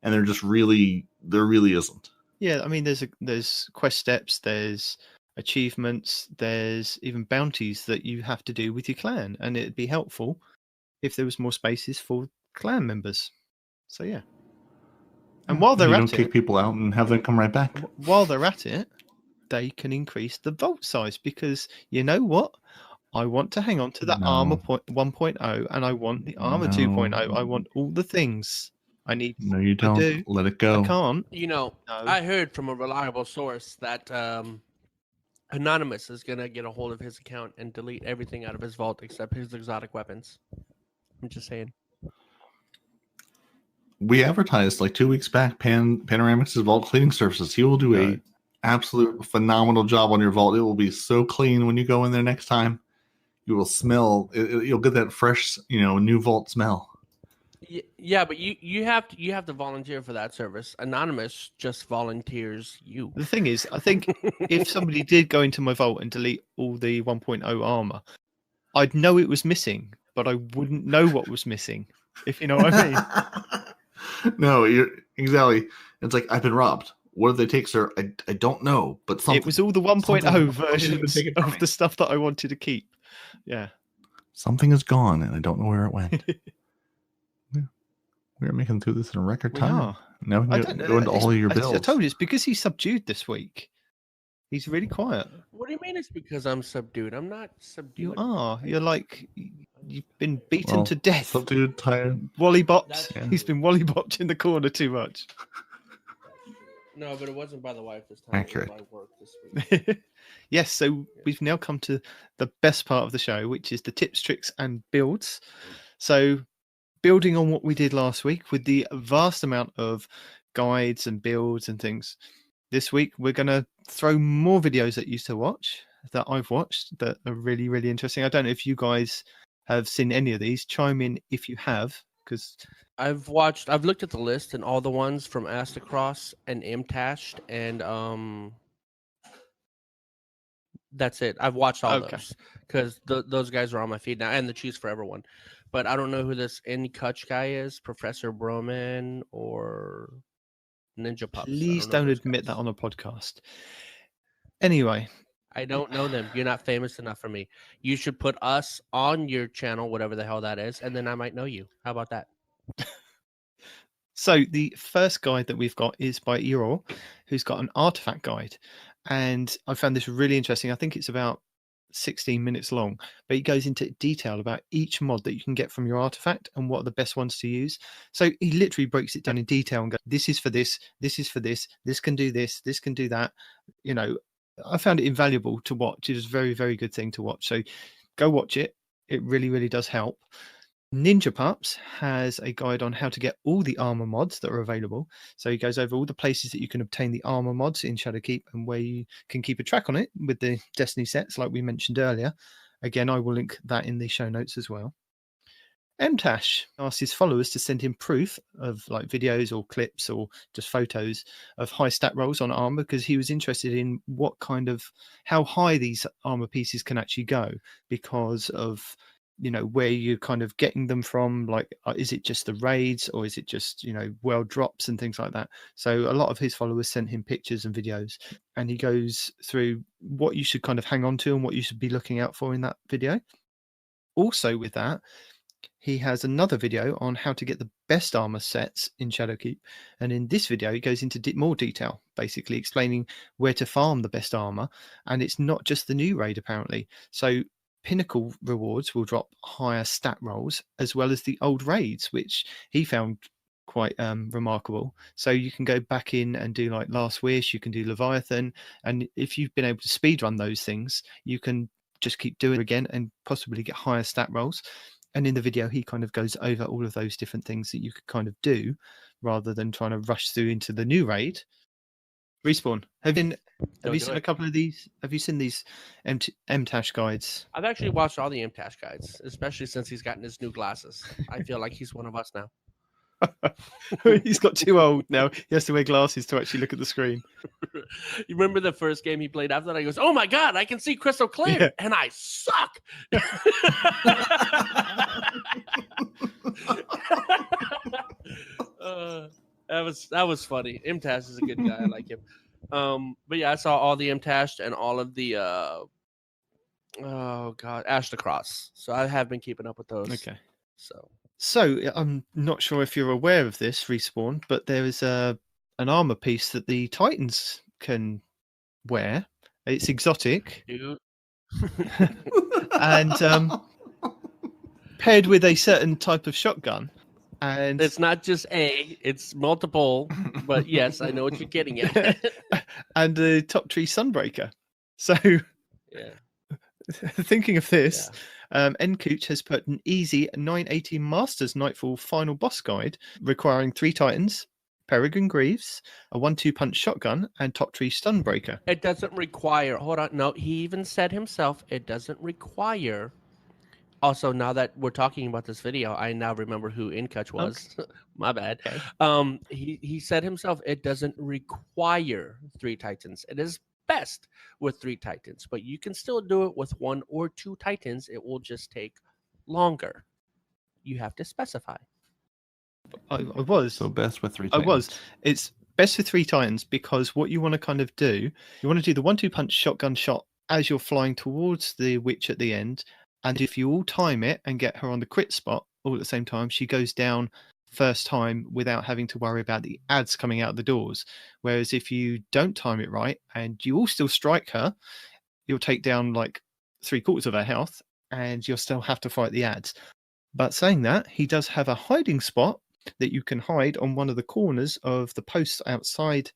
And there really isn't. Yeah, I mean, there's quest steps, there's achievements, there's even bounties that you have to do with your clan, and it'd be helpful if there was more spaces for clan members. So yeah. And while they're don't kick people out and have them come right back. While they're at it, they can increase the vault size because you know what? I want to hang on to the armor 1.0 and I want the armor 2.0. I want all the things I need. No, you don't. Let it go. I can't. No. I heard from a reliable source that Anonymous is going to get a hold of his account and delete everything out of his vault except his exotic weapons. I'm just saying. We advertised like 2 weeks back Panoramix's vault cleaning services. He will do a absolute phenomenal job on your vault. It will be so clean when you go in there next time. You will smell. You'll get that fresh, new vault smell. Yeah, but you have to volunteer for that service. Anonymous just volunteers you. The thing is, I think if somebody did go into my vault and delete all the 1.0 armor, I'd know it was missing, but I wouldn't know what was missing. If you know what I mean. No, exactly. It's like, I've been robbed. What did they take, sir? I don't know, but something. It was all the 1.0 versions of the stuff that I wanted to keep. Yeah. Something is gone, and I don't know where it went. We're making through this in a record time. Now we can go into all of your bills. I told you, it's because he's subdued this week. He's really quiet. What do you mean it's because I'm subdued? I'm not subdued. You are. You're like, you've been beaten to death. Subdued, tired. Wally-bopped. He's been wally-bopped in the corner too much. No, but it wasn't by the wife this time. Accurate. It was by work this week. Yes, so we've now come to the best part of the show, which is the tips, tricks, and builds. So building on what we did last week with the vast amount of guides and builds and things, this week we're going to throw more videos at you to watch that I've watched that are really, really interesting. I don't know if you guys have seen any of these. Chime in if you have, because I've looked at the list and all the ones from Astacross and Imtashed and that's it. I've watched all those because those guys are on my feed now, and the Choose Forever one. But I don't know who this N Kutch guy is, Professor Broman or Ninja Pups. Please don't admit that on a podcast. Anyway. I don't know them. You're not famous enough for me. You should put us on your channel, whatever the hell that is, and then I might know you. How about that? So the first guide that we've got is by Errol, who's got an artifact guide. And I found this really interesting. I think it's about 16 minutes long, but he goes into detail about each mod that you can get from your artifact and what are the best ones to use. So he literally breaks it down in detail and goes, this is for this, this is for this, this can do this can do that. I found it invaluable to watch. It was a very, very good thing to watch. So go watch it. It really, really does help. Ninja Pups has a guide on how to get all the armor mods that are available. So he goes over all the places that you can obtain the armor mods in Shadowkeep and where you can keep a track on it with the Destiny sets, like we mentioned earlier. Again, I will link that in the show notes as well. Mtash asked his followers to send him proof of like videos or clips or just photos of high stat rolls on armor, because he was interested in what kind of how high these armor pieces can actually go, because of where you're kind of getting them from. Like, is it just the raids, or is it just world drops and things like that? So a lot of his followers sent him pictures and videos, and he goes through what you should kind of hang on to and what you should be looking out for in that video. Also with that, he has another video on how to get the best armor sets in Shadowkeep. And in this video, he goes into more detail, basically explaining where to farm the best armor. And it's not just the new raid, apparently. So pinnacle rewards will drop higher stat rolls, as well as the old raids, which he found quite remarkable. So you can go back in and do like Last Wish, you can do Leviathan. And if you've been able to speedrun those things, you can just keep doing it again and possibly get higher stat rolls. And in the video, he kind of goes over all of those different things that you could kind of do rather than trying to rush through into the new raid. Respawn, have you seen a couple of these? Have you seen these MTash guides? I've actually watched all the MTash guides, especially since he's gotten his new glasses. I feel like he's one of us now. He's got too old now. He has to wear glasses to actually look at the screen. You remember the first game he played after that? He goes, "Oh my god, I can see crystal clear, and I suck." That was funny. MTash is a good guy. I like him. But yeah, I saw all the MTash and all of the Ash the Cross. So I have been keeping up with those. Okay. So I'm not sure if you're aware of this, Respawn, but there is an armor piece that the Titans can wear. It's exotic. Dude. And paired with a certain type of shotgun. And it's not just it's multiple, but yes, I know what you're getting at. And the top tree Sunbreaker. So yeah. Thinking of this, N-Cooch has put an easy 980 Masters Nightfall final boss guide requiring 3 Titans, Peregrine Greaves, a 1-2 punch shotgun, and top tree Stunbreaker. It doesn't require. Hold on. No, he even said himself, it doesn't require. Also, now that we're talking about this video, I now remember who N-Cooch was. Okay. My bad. Okay. He said himself, it doesn't require 3 Titans. It is best with 3 Titans, but you can still do it with 1 or 2 Titans. It will just take longer. You have to specify. I was. So best with 3 Titans. I was. It's best with 3 Titans because what you want to kind of do, you want to do the 1-2 punch shotgun shot as you're flying towards the witch at the end. And if you all time it and get her on the crit spot all at the same time, she goes down first time without having to worry about the ads coming out the doors. Whereas if you don't time it right and you all still strike her, you'll take down like 3/4 of her health and you'll still have to fight the ads. But saying that, he does have a hiding spot that you can hide on one of the corners of the posts outside.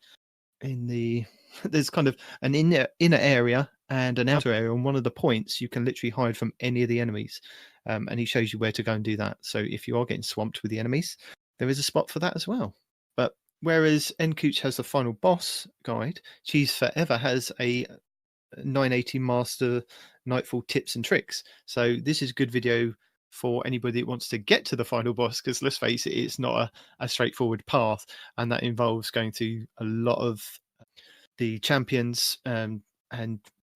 There's kind of an inner area and an outer area. On one of the points, you can literally hide from any of the enemies. And he shows you where to go and do that. So if you are getting swamped with the enemies, there is a spot for that as well. But whereas N-Cooch has the final boss guide, Cheese Forever has a 980 Master Nightfall tips and tricks. So this is a good video for anybody that wants to get to the final boss, because let's face it, it's not a straightforward path, and that involves going through a lot of the champions and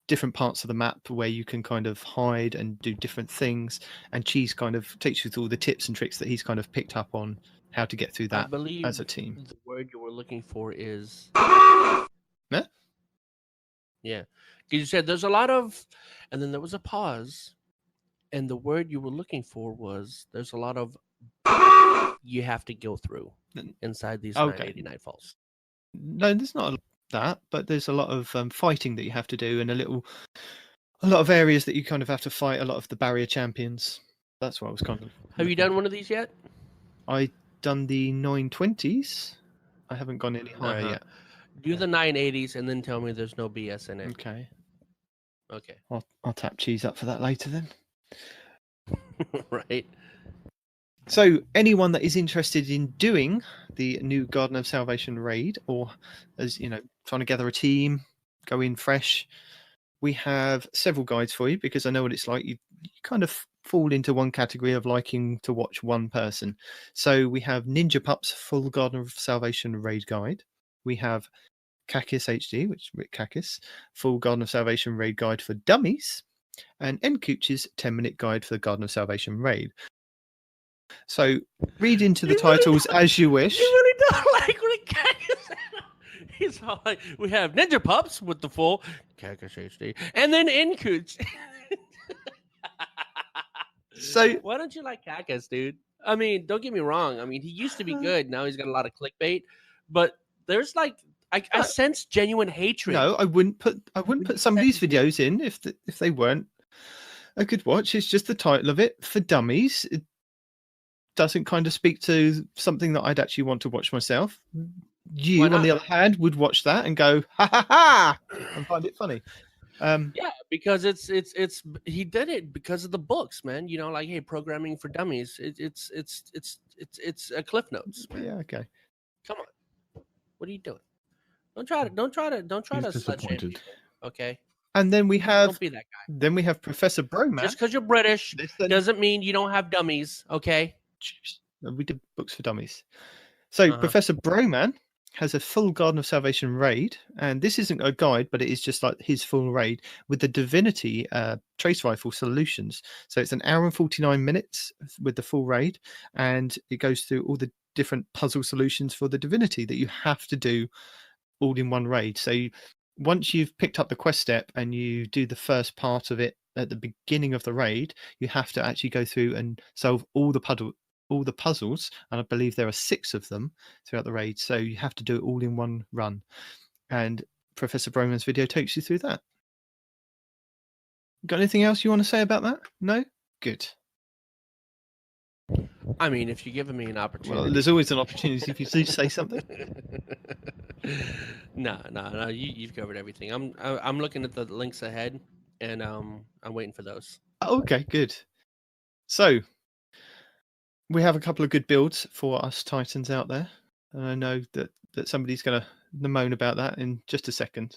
different parts of the map where you can kind of hide and do different things, and Cheese kind of takes you through all the tips and tricks that he's kind of picked up on how to get through that. I believe as a team. The word you were looking for is yeah, because you said there's a lot of, and then there was a pause, and the word you were looking for was there's a lot of you have to go through inside these 980 Nightfalls. No, there's not that, but there's a lot of fighting that you have to do, and a lot of areas that you kind of have to fight a lot of the barrier champions. That's what I was kind of. Have you done one of these yet? I done the 920s. I haven't gone any higher yet. Do the 980s and then tell me there's no BS in it. Okay. Okay. I'll tap cheese up for that later then. Right. So anyone that is interested in doing the new Garden of Salvation raid, or as you know, trying to gather a team, go in fresh, we have several guides for you because I know what it's like. You kind of fall into one category of liking to watch one person. So we have Ninja Pup's full Garden of Salvation raid guide. We have Kakis HD, which is Rick Kakis, full Garden of Salvation raid guide for dummies, and Nkooch's 10-minute guide for the Garden of Salvation raid. So read into the titles as you wish. You really don't like Rick Kakis. He's all like, we have Ninja Pups with the full Kakis HD, and then Nkooch. So why don't you like Kakis, dude? I mean, don't get me wrong. I mean, he used to be good. Now he's got a lot of clickbait, but there's like I sense genuine hatred. No, I wouldn't put some of these videos in if they weren't a good watch. It's just the title of it for dummies. It doesn't kind of speak to something that I'd actually want to watch myself. You, on the other hand, would watch that and go ha ha ha and find it funny. Yeah, because it's he did it because of the books, man. You know, like, hey, programming for dummies. It's a Cliff Notes. Man. Yeah, okay. Come on, what are you doing? Don't try to slut shame people, okay? And then we have don't be that guy. Then we have Professor Broman. Just because you're British doesn't mean you don't have dummies, okay? We did books for dummies. So Professor Broman has a full Garden of Salvation raid, and this isn't a guide, but it is just like his full raid with the Divinity trace rifle solutions. So it's an hour and 49 minutes with the full raid, and it goes through all the different puzzle solutions for the Divinity that you have to do all in one raid. So once you've picked up the quest step and you do the first part of it at the beginning of the raid, you have to actually go through and solve all the puzzles, and I believe there are 6 of them throughout the raid. So you have to do it all in one run. And Professor Broman's video takes you through that. Got anything else you want to say about that? No? Good. I mean, if you're giving me an opportunity. Well, there's always an opportunity if you do say something. No. You've covered everything. I'm looking at the links ahead, and I'm waiting for those. Okay, good. So we have a couple of good builds for us Titans out there, and I know that somebody's going to moan about that in just a second.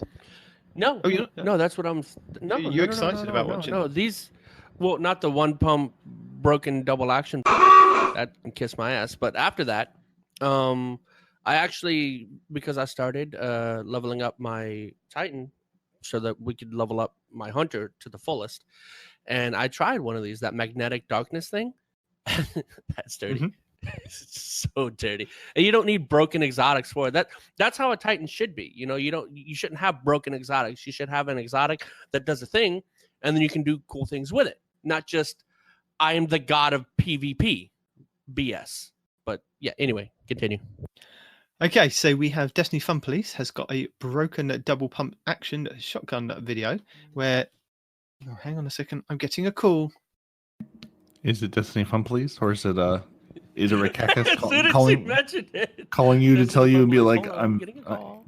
No, no, that's what I'm. No, you're excited about watching. No, these, well, not the one pump broken double action. That can kiss my ass. But after that, I actually, because I started leveling up my Titan so that we could level up my Hunter to the fullest, and I tried one of these, that magnetic darkness thing. That's dirty. Mm-hmm. It's so dirty, and you don't need broken exotics for it. That's how a Titan should be. You know, you shouldn't have broken exotics. You should have an exotic that does a thing, and then you can do cool things with it. Not just I am the god of PvP BS. But yeah, anyway, continue. Okay, so we have Destiny Fun Police has got a broken double pump action shotgun video where. Oh, hang on a second, I'm getting a call. Is it Destiny Fun Police, or is it Rick Kakis calling you to tell you and be like, I'm getting a call.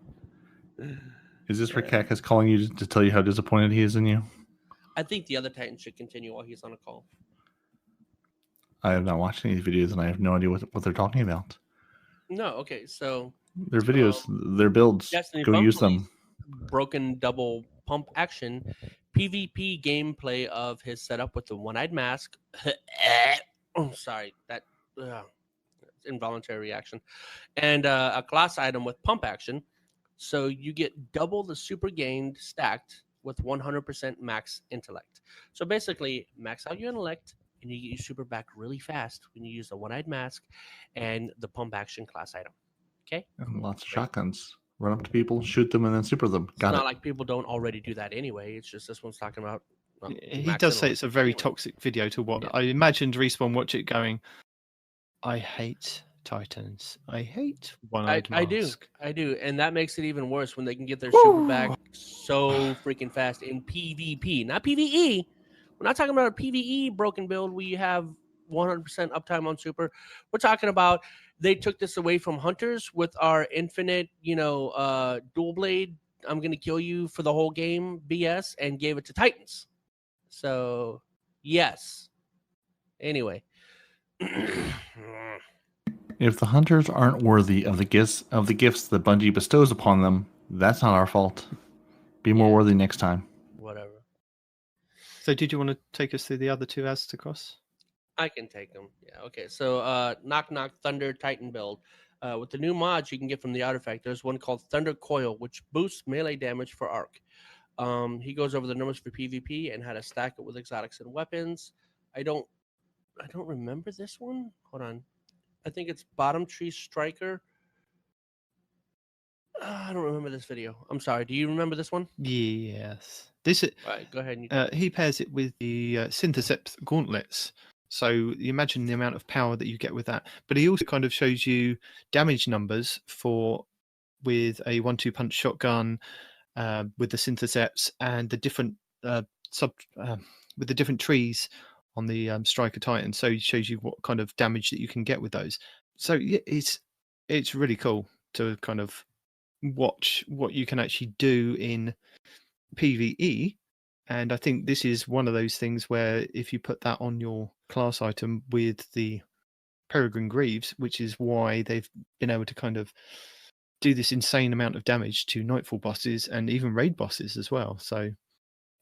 Is this Rick Kakis calling you to tell you how disappointed he is in you? I think the other Titan should continue while he's on a call. I have not watched any videos, and I have no idea what they're talking about. No, okay, so their videos, their builds, Destiny go use them. Broken double pump action PvP gameplay of his setup with the one-eyed mask. Oh, sorry, that involuntary reaction, and a class item with pump action. So you get double the super gained stacked with 100% max intellect. So basically, max out your intellect, and you get your super back really fast when you use the one-eyed mask and the pump action class item. Okay? And lots of shotguns. Run up to people, shoot them, and then super them. It's not like people don't already do that anyway. It's just this one's talking about. He does say it's a very toxic video to watch. Yeah. I imagined Respawn watch it going, I hate Titans. I hate one-eyed mask. I do. And that makes it even worse when they can get their super back so freaking fast in PvP, not PvE. We're not talking about a PvE broken build where you have 100% uptime on super. We're talking about they took this away from hunters with our infinite, dual blade. I'm gonna kill you for the whole game BS, and gave it to Titans. So yes. Anyway. If the hunters aren't worthy of the gifts that Bungie bestows upon them, that's not our fault. Be more worthy next time. Whatever. So did you want to take us through the other two Aztecross? I can take them. Yeah. Okay. So, Knock Knock Thunder Titan build. With the new mods you can get from the artifact, there's one called Thunder Coil, which boosts melee damage for Arc. He goes over the numbers for PvP and how to stack it with exotics and weapons. I don't remember this one. Hold on. I think it's Bottom Tree Striker. I don't remember this video. I'm sorry. Do you remember this one? Yes. This is. All right, go ahead. He pairs it with the Synthesept gauntlets. So you imagine the amount of power that you get with that. But he also kind of shows you damage numbers with a 1-2 punch shotgun, with the Synthesepts and the different with the different trees on the Striker Titan. So he shows you what kind of damage that you can get with those. So yeah, it's really cool to kind of watch what you can actually do in PvE. And I think this is one of those things where if you put that on your class item with the Peregrine Greaves, which is why they've been able to kind of do this insane amount of damage to Nightfall bosses and even raid bosses as well. So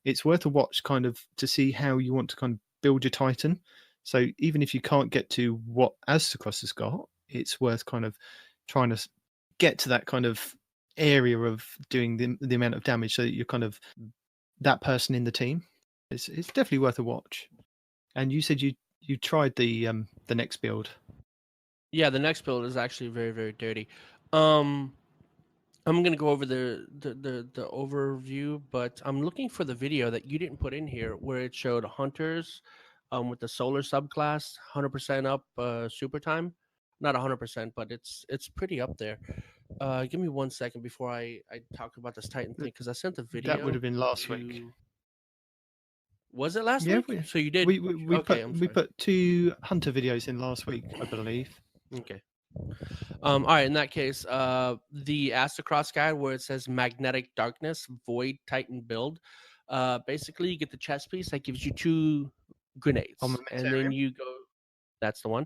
it's worth a watch kind of to see how you want to kind of build your Titan. So even if you can't get to what Aztecross has got, it's worth kind of trying to get to that kind of area of doing the amount of damage so that you're kind of that person in the team. It's definitely worth a watch. And you said you tried the next build. Yeah, the next build is actually very, very dirty. I'm gonna go over the overview, but I'm looking for the video that you didn't put in here where it showed hunters with the solar subclass 100% up super time. Not 100%, but it's pretty up there. Give me 1 second before I talk about this Titan thing, because I sent the video. That would have been last week. Was it last Yeah, week? So you did. We Okay, we put 2 hunter videos in last week, I believe. Okay. All right. In that case, the Aztecross guide where it says Magnetic Darkness Void Titan build. Basically, you get the chest piece that gives you 2 grenades, and then you go. That's the one,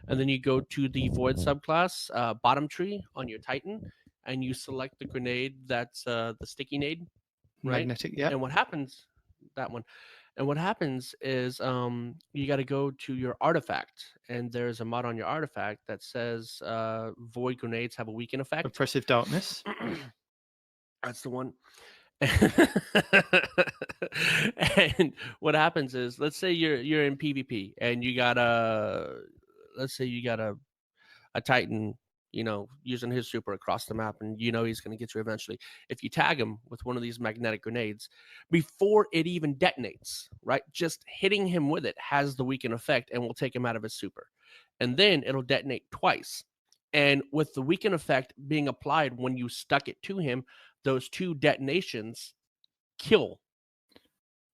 and then you go to the Void subclass, bottom tree on your Titan, and you select the grenade that's the sticky nade, right? Magnetic, yeah. And what happens? That one. And what happens is you got to go to your artifact, and there's a mod on your artifact that says void grenades have a weaken effect. Oppressive darkness. That's the one. And what happens is, let's say you're in PvP and you got a Titan, using his super across the map, and he's going to get you eventually. If you tag him with one of these magnetic grenades before it even detonates, right? Just hitting him with it has the weaken effect and will take him out of his super. And then it'll detonate twice. And with the weaken effect being applied when you stuck it to him, those 2 detonations kill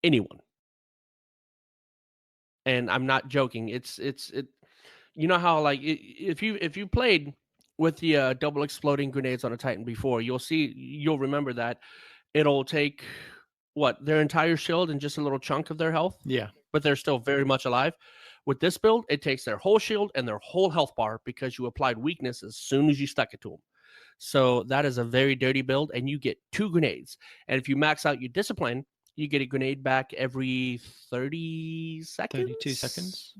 anyone. And I'm not joking. It. You know how, like, if you played with the double exploding grenades on a Titan before, you'll remember that it'll take their entire shield and just a little chunk of their health. Yeah. But they're still very much alive. With this build, it takes their whole shield and their whole health bar because you applied weakness as soon as you stuck it to them. So that is a very dirty build, and you get 2 grenades. And if you max out your discipline, you get a grenade back every 30 seconds. 32 seconds.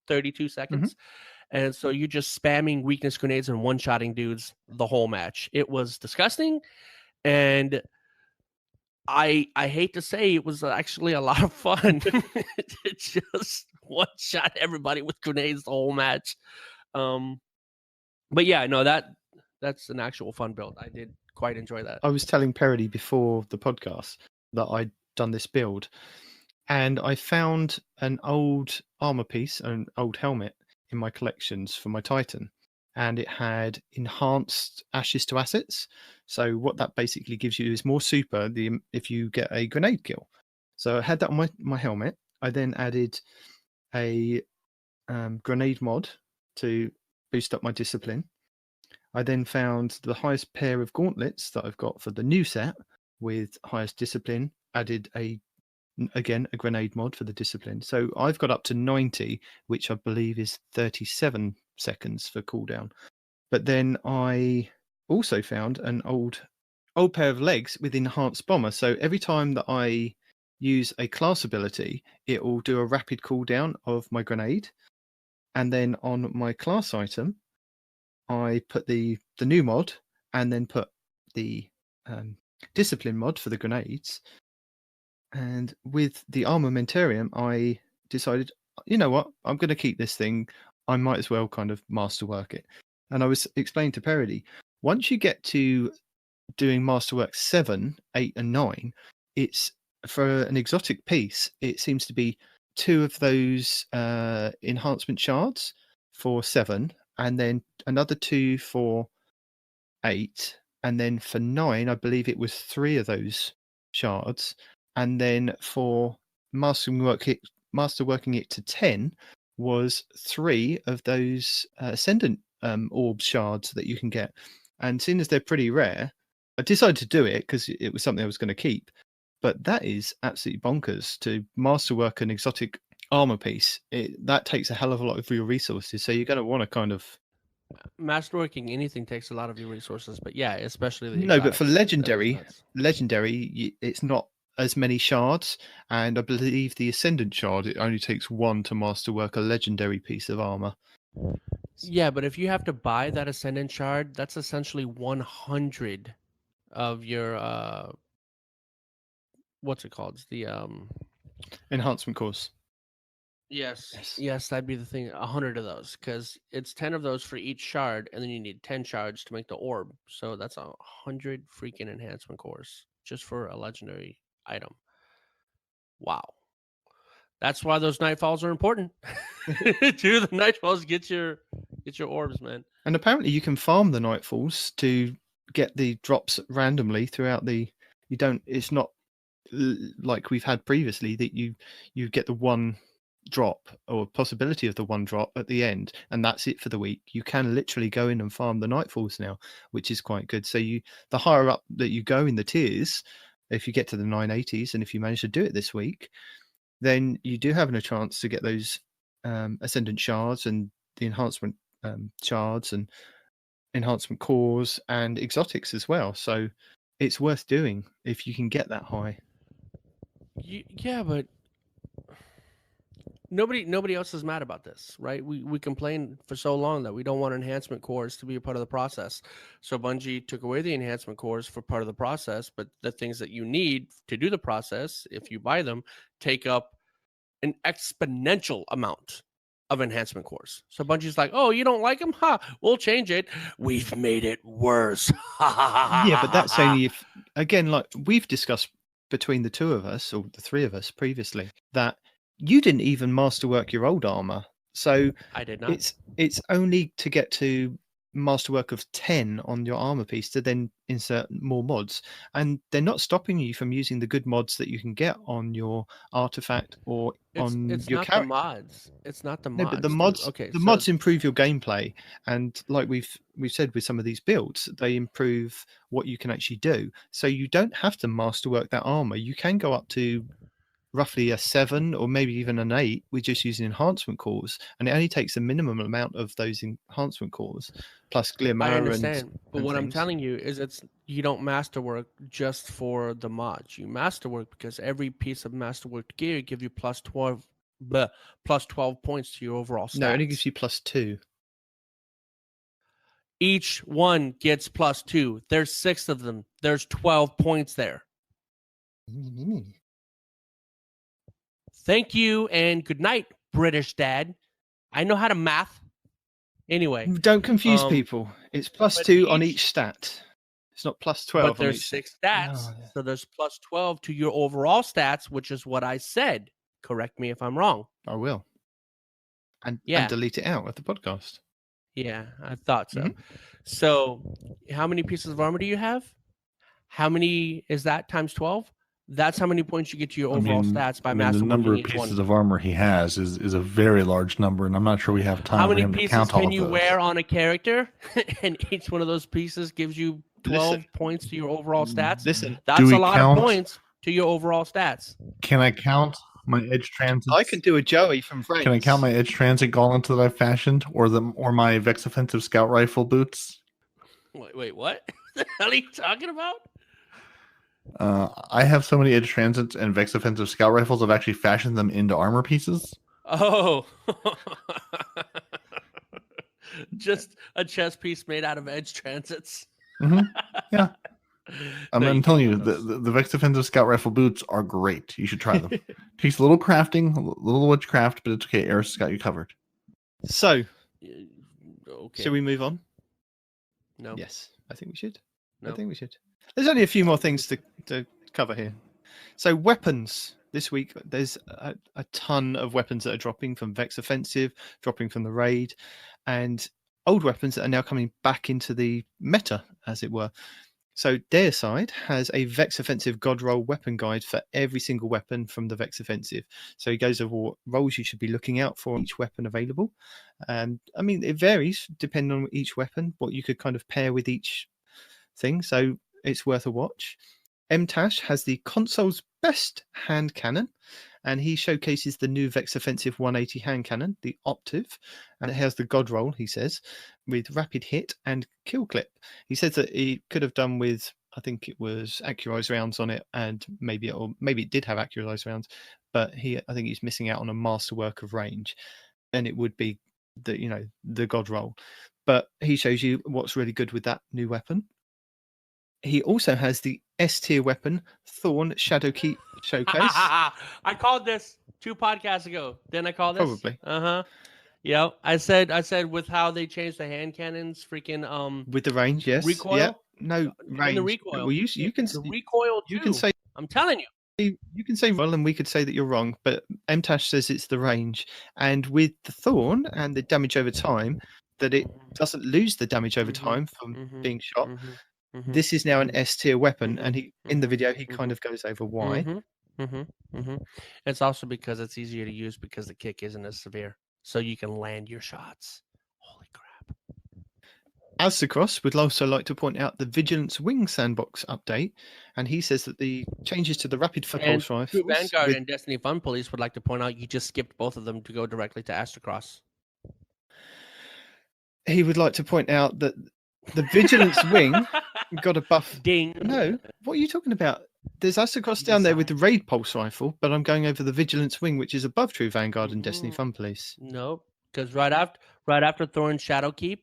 32 seconds. Mm-hmm. And so you're just spamming weakness grenades and one-shotting dudes the whole match. It was disgusting. And I hate to say it was actually a lot of fun. It just one-shot everybody with grenades the whole match. But yeah, no, that's an actual fun build. I did quite enjoy that. I was telling Parody before the podcast that I'd done this build, and I found an old armor piece, an old helmet in my collections for my Titan, and it had enhanced ashes to assets. So what that basically gives you is more super if you get a grenade kill. So I had that on my helmet. I then added a grenade mod to boost up my discipline. I then found the highest pair of gauntlets that I've got for the new set with highest discipline, added a grenade mod for the discipline. So I've got up to 90, which I believe is 37 seconds for cooldown. But then I also found an old pair of legs with enhanced bomber. So every time that I use a class ability, it will do a rapid cooldown of my grenade. And then on my class item, I put the new mod and then put the discipline mod for the grenades. And with the armamentarium, I decided, you know what, I'm going to keep this thing. I might as well kind of masterwork it. And I was explaining to Parody, once you get to doing masterwork 7, 8, and 9, it's for an exotic piece. It seems to be 2 of those enhancement shards for 7, and then another 2 for 8, and then for 9, I believe it was 3 of those shards, and then for masterworking it to 10 was 3 of those ascendant orb shards that you can get. And seeing as they're pretty rare, I decided to do it because it was something I was going to keep. But that is absolutely bonkers to masterwork an exotic armor piece. That takes a hell of a lot of your resources. So you're going to want to kind of masterworking anything takes a lot of your resources, but yeah, especially the no. But for exotics, legendary, it's not as many shards, and I believe the ascendant shard, it only takes 1 to masterwork a legendary piece of armor. Yeah, but if you have to buy that ascendant shard, that's essentially 100 of your what's it called? It's the Enhancement course. Yes, that'd be the thing. 100 of those, because it's 10 of those for each shard, and then you need 10 shards to make the orb. So that's 100 freaking enhancement cores just for a legendary item. Wow, that's why those nightfalls are important. Do the nightfalls, get your orbs, man. And apparently, you can farm the nightfalls to get the drops randomly throughout the. You don't. It's not like we've had previously that you get the one drop or possibility of the one drop at the end, and that's it for the week. You can literally go in and farm the nightfalls now, which is quite good. So the higher up that you go in the tiers, if you get to the 980s, and if you manage to do it this week, then you do have a chance to get those ascendant shards and the enhancement shards and enhancement cores and exotics as well. So it's worth doing if you can get that high. Yeah, but nobody else is mad about this, right? We complained for so long that we don't want enhancement cores to be a part of the process. So Bungie took away the enhancement cores for part of the process, but the things that you need to do the process, if you buy them, take up an exponential amount of enhancement cores. So Bungie's like, oh, you don't like them? Ha, we'll change it. We've made it worse. Yeah, but that's only if, again, like we've discussed between the 2 of us, or the 3 of us previously, that you didn't even masterwork your old armor. So I did not. It's only to get to masterwork of 10 on your armor piece to then insert more mods, and they're not stopping you from using the good mods that you can get on your artifact or on your character. The mods. It's not the mods. No, but the mods. Dude. Okay, mods improve your gameplay, and like we've said with some of these builds, they improve what you can actually do. So you don't have to masterwork that armor. You can go up to roughly a 7 or maybe even an 8 with just using enhancement cores, and it only takes a minimum amount of those enhancement cores plus glimmer. I understand, but what things. I'm telling you is you don't masterwork just for the mods. You masterwork because every piece of masterworked gear give you plus 12 points to your overall stats. No, it only gives you plus 2. Each one gets plus 2. There's 6 of them. There's 12 points there. Thank you and good night, British Dad. I know how to math. Anyway. Don't confuse people. It's plus 2 on each stat. It's not plus 12 but there's 6 stats. Oh, yeah. So there's plus 12 to your overall stats, which is what I said. Correct me if I'm wrong. I will. And delete it out of the podcast. Yeah, I thought so. Mm-hmm. So how many pieces of armor do you have? How many is that times 12? That's how many points you get to your overall stats by the master number of each pieces one. of armor he has is a very large number, and I'm not sure we have time How for many him to pieces count all can of you those. wear on a character? And each one of those pieces gives you 12 Listen. points to your overall stats. Listen, That's Do we a lot count- of points to your overall stats. Can I count my edge transits? I can do a Joey from France. Can I count my edge transit gauntlets that I've fashioned, or my Vex offensive scout rifle boots? Wait, what? What the hell are you talking about? I have so many edge transits and Vex offensive scout rifles. I've actually fashioned them into armor pieces. Oh. Just a chess piece made out of edge transits. Mm-hmm. Yeah. No, I'm telling you, can't count those. the Vex offensive scout rifle boots are great. You should try them. Takes a little crafting, a little witchcraft, but it's okay. Eris got you covered. So, Okay. shall we move on? No. Yes, I think we should. No. I think we should. There's only a few more things to cover here. So weapons. This week, there's a ton of weapons that are dropping from Vex Offensive, dropping from the raid, and old weapons that are now coming back into the meta, as it were. So Deicide has a Vex Offensive God Roll weapon guide for every single weapon from the Vex Offensive. So he goes over what roles you should be looking out for each weapon available. And I mean, it varies depending on each weapon, what you could kind of pair with each thing. So it's worth a watch. MTash has the console's best hand cannon, and he showcases the new Vex Offensive 180 hand cannon, the Optive, and it has the God Roll, he says, with rapid hit and kill clip. He says that he could have done with, I think it was accurized rounds on it, and maybe it did have accurized rounds, but I think he's missing out on a masterwork of range, and it would be the God Roll. But he shows you what's really good with that new weapon. He also has the S tier weapon, Thorn Shadowkeep Showcase. I called this 2 podcasts ago. Didn't I call this? Probably. Yeah. I said with how they changed the hand cannons, freaking With the range, yes. recoil. Yeah. No range. And the recoil. Well, you can the recoil too. you can say I'm telling you. you can say well, and we could say that you're wrong, but MTash says it's the range, and with the Thorn and the damage over time, that it doesn't lose the damage over time from being shot. This is now an S tier weapon, and he in the video he kind of goes over why. It's also because it's easier to use because the kick isn't as severe, so you can land your shots. Holy crap! Aztecross would also like to point out the Vigilance Wing sandbox update, and he says that the changes to the rapid fire pulse rifles. True Vanguard and Destiny Fun Police would like to point out you just skipped both of them to go directly to Aztecross. He would like to point out that the Vigilance Wing got a buff. Ding. No, what are you talking about? There's Aztecross down there with the raid pulse rifle, but I'm going over the Vigilance Wing, which is above True Vanguard and Destiny Fun Police. Nope, because right after Thorn Shadowkeep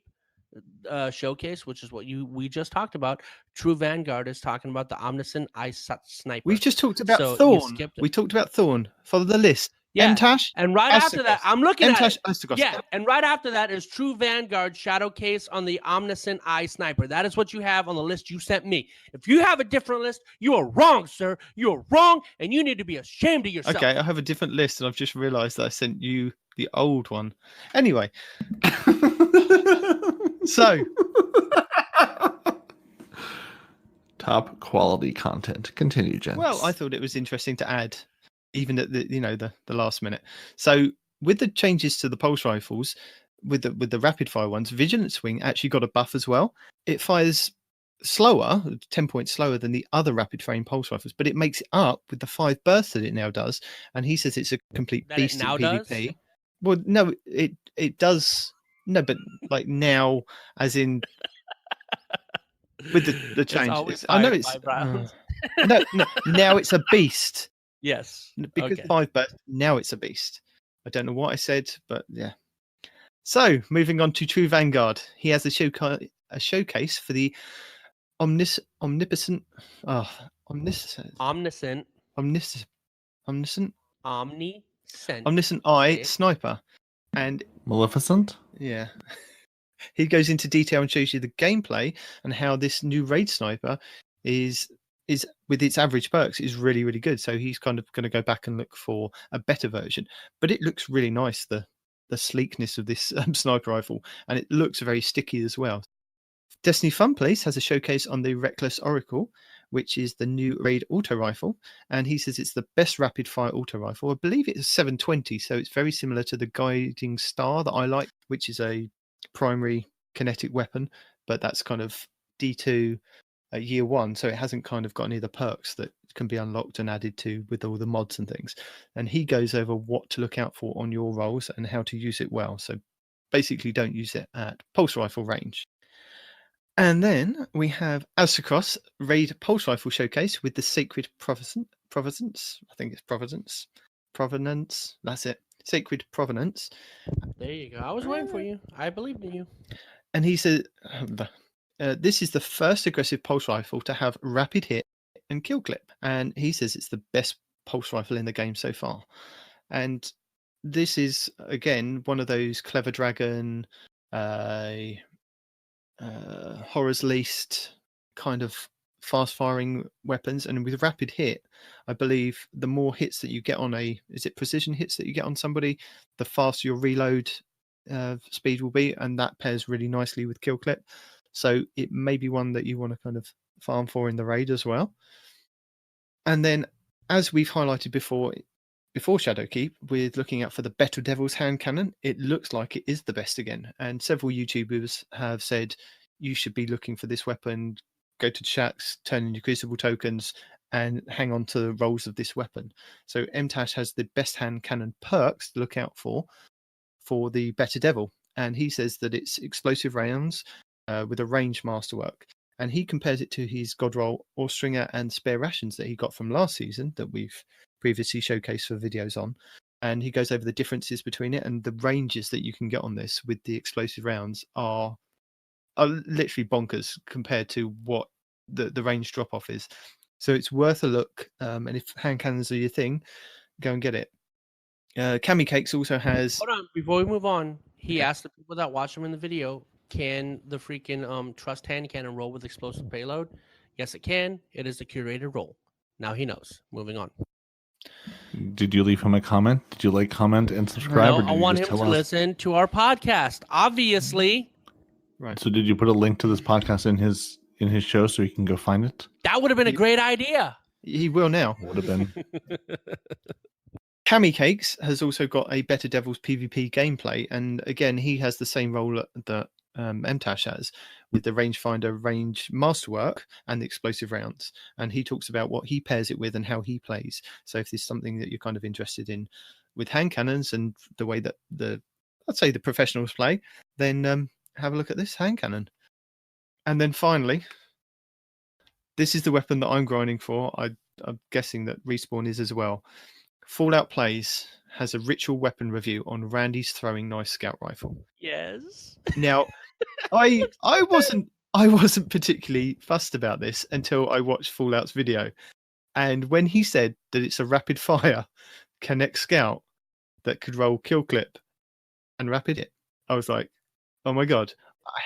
showcase, which is what we just talked about, True Vanguard is talking about the Omniscient Ice Sniper. We've just talked about So you Thorn. skipped it. We talked about Thorn. Follow the list. Yeah, MTash, and right after that, I'm looking at MTash, it. Aztecross. Yeah, and right after that is True Vanguard Shadowcase on the Omniscient Eye Sniper. That is what you have on the list you sent me. If you have a different list, you are wrong, sir. You are wrong, and you need to be ashamed of yourself. Okay, I have a different list, and I've just realised that I sent you the old one. Anyway, so Top quality content. Continue, gents. well, I thought it was interesting to add, even at the last minute. So with the changes to the pulse rifles, with the rapid fire ones, Vigilance Wing actually got a buff as well. It fires slower, 10 points slower than the other rapid fire pulse rifles, but it makes it up with the 5 bursts that it now does. And he says it's a complete That it beast in now PvP. does? Well, no, it does. No, but like now, as in with the change. always I know fired it's 5 rounds. no. Now it's a beast. Yes. Because Okay. 5 bursts, now it's a beast. I don't know what I said, but yeah. So moving on to True Vanguard, he has a showcase for the omniscient eye Okay. sniper, and Maleficent? yeah, he goes into detail and shows you the gameplay and how this new raid sniper is with its average perks is really, really good. So he's kind of going to go back and look for a better version, but it looks really nice, the sleekness of this sniper rifle, and it looks very sticky as well. Destiny Fun Place has a showcase on the Reckless Oracle which is the new Raid auto rifle. And he says it's the best rapid fire auto rifle. I believe it's 720, so it's very similar to the Guiding Star that I like, which is a primary kinetic weapon, but that's kind of D2 year one, so it hasn't kind of got any of the perks that can be unlocked and added to with all the mods and things. And he goes over what to look out for on your rolls and how to use it well. So basically, don't use it at pulse rifle range. And then we have Alcacross Raid Pulse Rifle Showcase with the Sacred Provenance. I think it's Provenance. That's it. Sacred Provenance. There you go. I was waiting for you. I believed in you. And he said, this is the first aggressive pulse rifle to have rapid hit and kill clip. And he says it's the best pulse rifle in the game so far. And this is, again, one of those Clever Dragon, Horror's Least kind of fast firing weapons. And with rapid hit, I believe the more hits that you get on is it precision hits that you get on somebody, the faster your reload speed will be. And that pairs really nicely with kill clip. So it may be one that you want to kind of farm for in the raid as well. And then, as we've highlighted before Shadowkeep, with looking out for the Better Devil's hand cannon, it looks like it is the best again. And several YouTubers have said you should be looking for this weapon, go to shacks, turn in your Crucible tokens, and hang on to the rolls of this weapon. So MTash has the best hand cannon perks to look out for the Better Devil. And he says that it's explosive rounds with a range masterwork. And he compares it to his Godroll or Stringer and spare rations that he got from last season that we've previously showcased for videos on. And he goes over the differences between it, and the ranges that you can get on this with the explosive rounds are literally bonkers compared to what the range drop off is. So it's worth a look. And if hand cannons are your thing, go and get it. Cami Cakes also has. Hold on, before we move on, he asked the people that watch him in the video, can the freaking trust hand cannon roll with explosive payload? Yes, it can. It is a curated roll. Now he knows. Moving on. Did you leave him a comment? Did you like, comment, and subscribe? No, or did I you want just him tell to us? listen to our podcast. Obviously. Right. So did you put a link to this podcast in his show so he can go find it? That would have been a great idea. He will now. Would have been. Cami Cakes has also got a Better Devils PvP gameplay, and again, he has the same role that MTash has with the rangefinder range masterwork and the explosive rounds. And he talks about what he pairs it with and how he plays. So if there's something that you're kind of interested in with hand cannons and the way that I'd say the professionals play, then have a look at this hand cannon. And then finally, this is the weapon that I'm grinding for. I'm guessing that Respawn is as well. Fallout Plays has a ritual weapon review on Randy's throwing knife scout rifle. Yes. Now, I wasn't particularly fussed about this until I watched Fallout's video, and when he said that it's a rapid fire Connect Scout that could roll kill clip and rapid hit, I was like, oh my god, I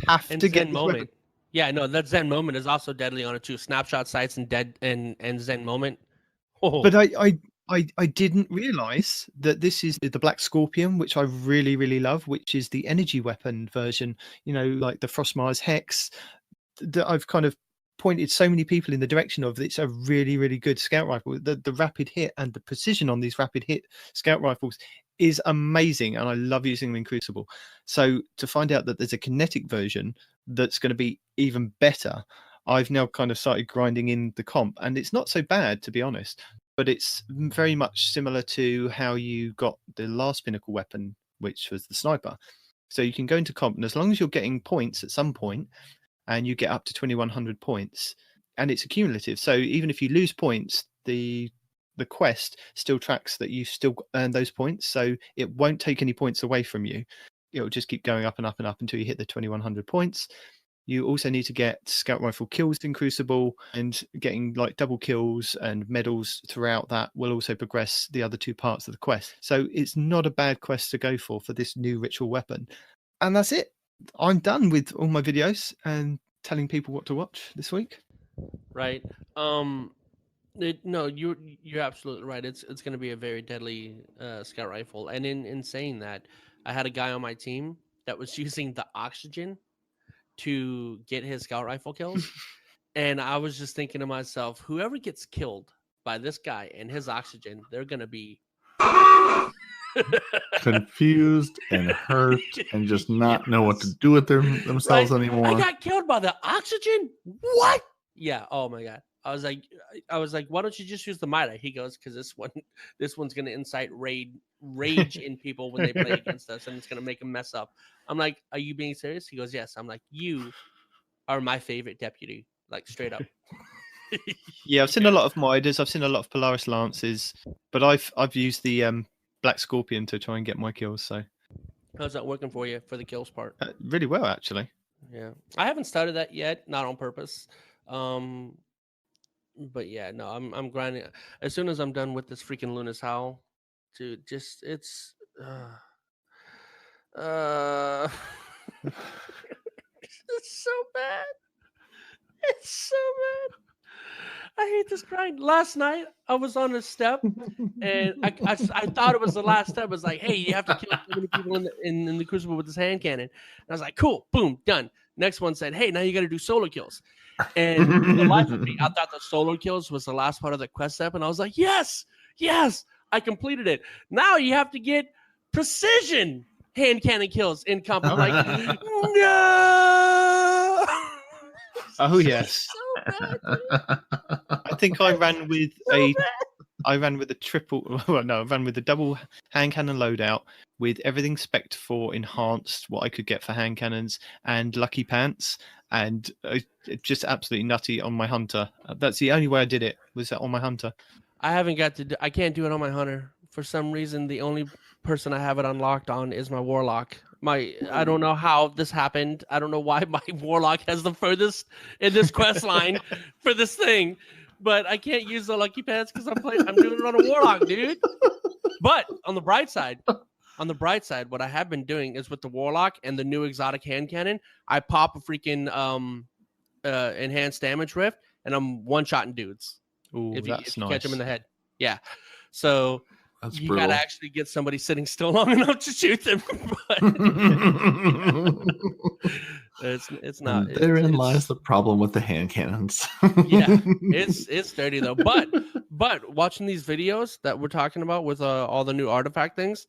have to get this moment. weapon. Yeah, no, that Zen moment is also deadly on it too. Snapshot sights and Zen moment. Oh. But I didn't realize that this is the Black Scorpion, which I really, really love, which is the energy weapon version, like the Frostmars Hex, that I've kind of pointed so many people in the direction of. It's a really, really good scout rifle. The rapid hit and the precision on these rapid hit scout rifles is amazing, and I love using them in Crucible. So to find out that there's a kinetic version that's going to be even better, I've now kind of started grinding in the comp, and it's not so bad, to be honest. But it's very much similar to how you got the last pinnacle weapon, which was the sniper. So you can go into comp, and as long as you're getting points at some point, and you get up to 2100 points, and it's accumulative. So even if you lose points, the quest still tracks that you still earn those points. So it won't take any points away from you. It'll just keep going up and up and up until you hit the 2100 points. You also need to get scout rifle kills in Crucible, and getting like double kills and medals throughout that will also progress the other two parts of the quest. So it's not a bad quest to go for this new ritual weapon. And that's it. I'm done with all my videos and telling people what to watch this week. Right. No, you're absolutely right. It's going to be a very deadly scout rifle. And in saying that, I had a guy on my team that was using the oxygen to get his scout rifle kills. And I was just thinking to myself, whoever gets killed by this guy and his oxygen, they're gonna be confused and hurt and just not know what to do with themselves anymore. I got killed by the oxygen. What? Yeah. Oh my god. I was like, why don't you just use the Mida? He goes, because this one's gonna incite rage in people when they play against us, and it's gonna make them mess up. I'm like, are you being serious? He goes, yes. I'm like, you are my favorite deputy, like straight up. Yeah, I've seen a lot of Midas. I've seen a lot of Polaris Lances, but I've used the Black Scorpion to try and get my kills. So how's that working for you for the kills part? Really well, actually. Yeah, I haven't started that yet, not on purpose. But yeah, no, I'm grinding. As soon as I'm done with this freaking Luna's Howl, dude, just it's it's so bad. It's so bad. I hate this grind. Last night I was on a step, and I thought it was the last step. It was like, hey, you have to kill so many people in the Crucible with this hand cannon. And I was like, cool, boom, done. Next one said, hey, now you got to do solo kills. And for the life of me, I thought the solo kills was the last part of the quest step, and I was like, yes, I completed it. Now you have to get precision hand cannon kills in comp. I'm like, no. Oh yes. So bad, I think I ran with a triple. Well, no, I ran with a double hand cannon loadout with everything spec'd for enhanced, what I could get for hand cannons, and lucky pants, and just absolutely nutty on my hunter. That's the only way I did it, was that on my hunter. I haven't got to. I can't do it on my hunter for some reason. The only person I have it unlocked on is my warlock. I don't know how this happened. I don't know why my warlock has the furthest in this quest line for this thing, but I can't use the lucky pants because I'm doing it on a warlock, dude. But on the bright side, what I have been doing is with the warlock and the new exotic hand cannon, I pop a freaking enhanced damage rift, and I'm one-shotting dudes. Ooh, if that's you nice. Catch them in the head. Yeah. So That's you brutal. gotta actually get somebody sitting still long enough to shoot them. But it's not. And therein lies the problem with the hand cannons. Yeah, it's dirty though. But watching these videos that we're talking about with all the new artifact things,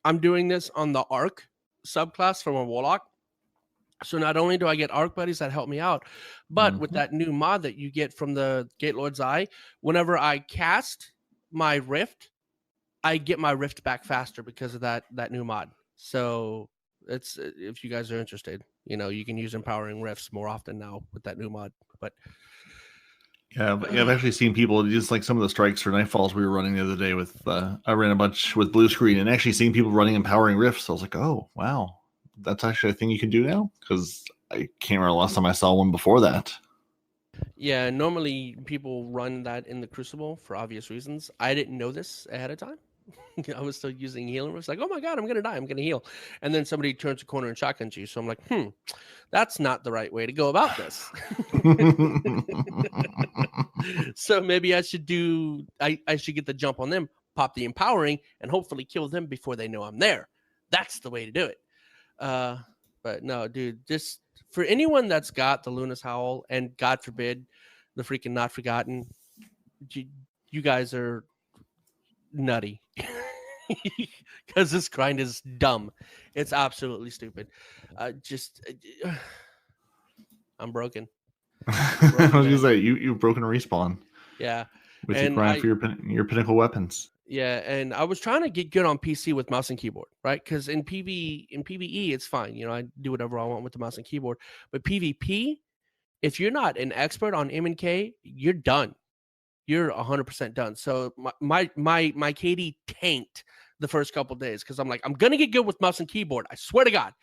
I'm doing this on the Arc subclass from a warlock. So not only do I get Arc buddies that help me out, but with that new mod that you get from the Gatelord's Eye, whenever I cast my Rift, I get my Rift back faster because of that new mod. So it's, if you guys are interested, you can use empowering rifts more often now with that new mod. But yeah, I've actually seen people just like some of the strikes for Nightfalls we were running the other day with. I ran a bunch with blue screen and actually seeing people running empowering rifts. I was like, oh wow, that's actually a thing you can do now, because I can't remember the last time I saw one before that. Yeah, normally people run that in the Crucible for obvious reasons. I didn't know this ahead of time. I was still using healing rifts. Like, oh my god, I'm gonna die. I'm gonna heal, and then somebody turns a corner and shotguns you. So I'm like, that's not the right way to go about this. So maybe I should I should get the jump on them, pop the empowering, and hopefully kill them before they know I'm there. That's the way to do it. But no, dude, just for anyone that's got the Luna's Howl, and God forbid, the freaking Not Forgotten, you guys are nutty. Because this grind is dumb. It's absolutely stupid. I'm broken. I was gonna say you've broken a respawn. Yeah, with your grind for your pinnacle weapons. Yeah, and I was trying to get good on PC with mouse and keyboard, right? Because in PvE, it's fine. I do whatever I want with the mouse and keyboard. But PvP, if you're not an expert on M&K, you're done. You're 100% done. So my KD tanked the first couple days because I'm like, I'm gonna get good with mouse and keyboard. I swear to God.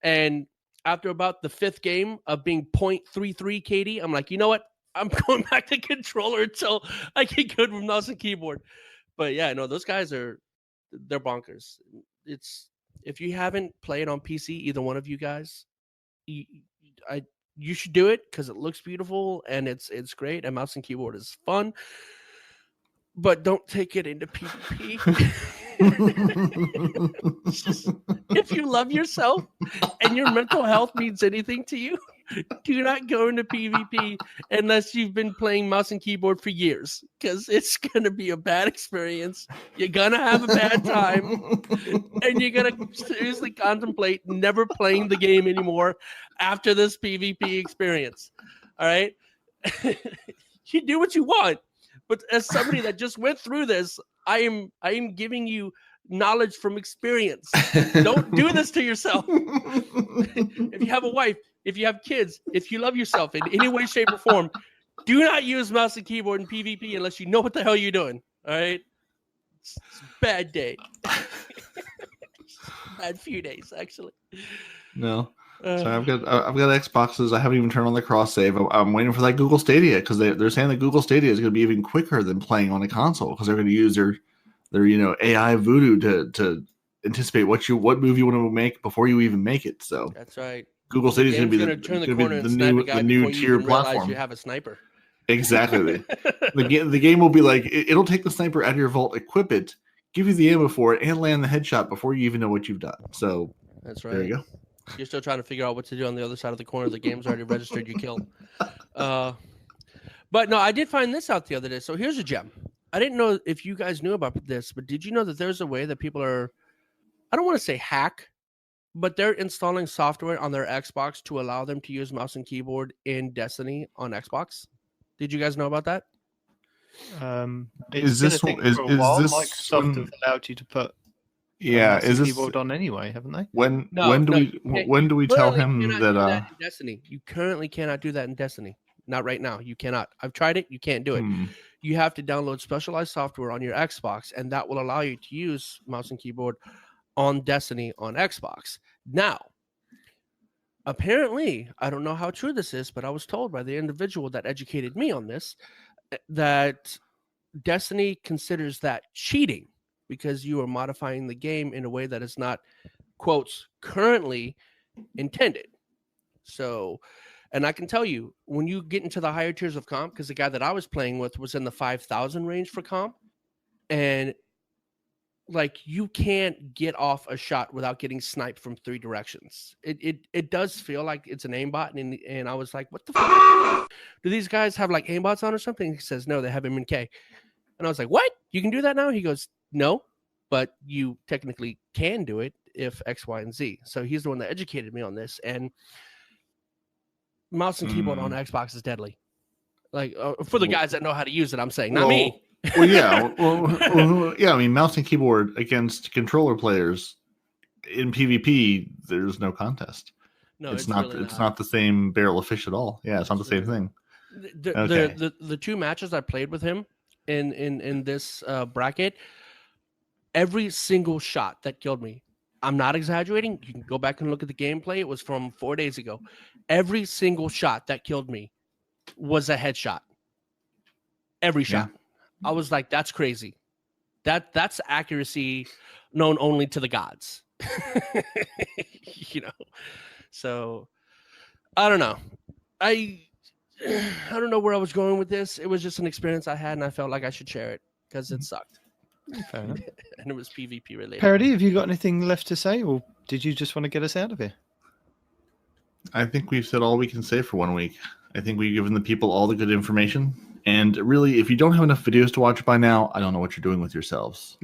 And after about the 5th game of being 0.33 KD, I'm like, you know what? I'm going back to controller until I get good with mouse and keyboard. But yeah, no, those guys they're bonkers. It's, if you haven't played on PC, either one of you guys, you should do it because it looks beautiful and it's great, and mouse and keyboard is fun. But don't take it into PvP. If you love yourself and your mental health means anything to you, Do not go into PvP unless you've been playing mouse and keyboard for years, because it's going to be a bad experience. You're going to have a bad time, and you're going to seriously contemplate never playing the game anymore after this PvP experience. All right? You do what you want, but as somebody that just went through this, I am giving you knowledge from experience. Don't do this to yourself. If you have a wife, if you have kids, if you love yourself in any way, shape, or form, do not use mouse and keyboard in PvP unless you know what the hell you're doing. All right? It's a bad day. Bad few days, actually. No. So I've got Xboxes. I haven't even turned on the cross save. I'm waiting for that Google Stadia, because they're saying that Google Stadia is going to be even quicker than playing on a console, because they're going to use their AI voodoo to anticipate what move you want to make before you even make it. So that's right. Google Stadia is going to be turn the corner and snipe a guy the new before tier you realize platform. you have a sniper. Exactly. The game will be like, it'll take the sniper out of your vault, equip it, give you the ammo for it, and land the headshot before you even know what you've done. So that's right. There you go. You're still trying to figure out what to do on the other side of the corner. The game's already registered you killed. But no, I did find this out the other day. So here's a gem. I didn't know if you guys knew about this, but did you know that there's a way that people are, I don't want to say hack, but they're installing software on their Xbox to allow them to use mouse and keyboard in Destiny on Xbox? Did you guys know about that? It's been a thing for a while. Microsoft have allowed you to put is this keyboard on anyway, haven't they? When do we tell him that in Destiny? You currently cannot do that in Destiny. Not right now. You cannot. I've tried it. You can't do it. You have to download specialized software on your Xbox, and that will allow you to use mouse and keyboard on Destiny on Xbox. Now, apparently, I don't know how true this is, but I was told by the individual that educated me on this that Destiny considers that cheating, because you are modifying the game in a way that is not, quotes, currently intended. So, and I can tell you, when you get into the higher tiers of comp, because the guy that I was playing with was in the 5,000 range for comp, and like you can't get off a shot without getting sniped from 3 directions. It does feel like it's an aimbot, and I was like, what the fuck? Do these guys have like aimbots on or something? He says, no, they have M&K. And I was like, what? You can do that now? He goes, no, but you technically can do it if X, Y, and Z. So he's the one that educated me on this. And mouse and keyboard on Xbox is deadly. Like for the guys that know how to use it, I'm saying, not me. Well, yeah. Yeah, I mean, mouse and keyboard against controller players in PvP, there's no contest. No, it's not. Really it's not the same barrel of fish at all. Yeah, it's not the same thing. The 2 matches I played with him in this bracket, every single shot that killed me, I'm not exaggerating. You can go back and look at the gameplay. It was from 4 days ago. Every single shot that killed me was a headshot. Every shot. Yeah. I was like, that's crazy. That's accuracy known only to the gods. So I don't know. I don't know where I was going with this. It was just an experience I had, and I felt like I should share it because it sucked. Fair enough. And it was PvP related. Parody, have you got anything left to say, or did you just want to get us out of here? I think we've said all we can say for 1 week. I think we've given the people all the good information. And really, if you don't have enough videos to watch by now, I don't know what you're doing with yourselves.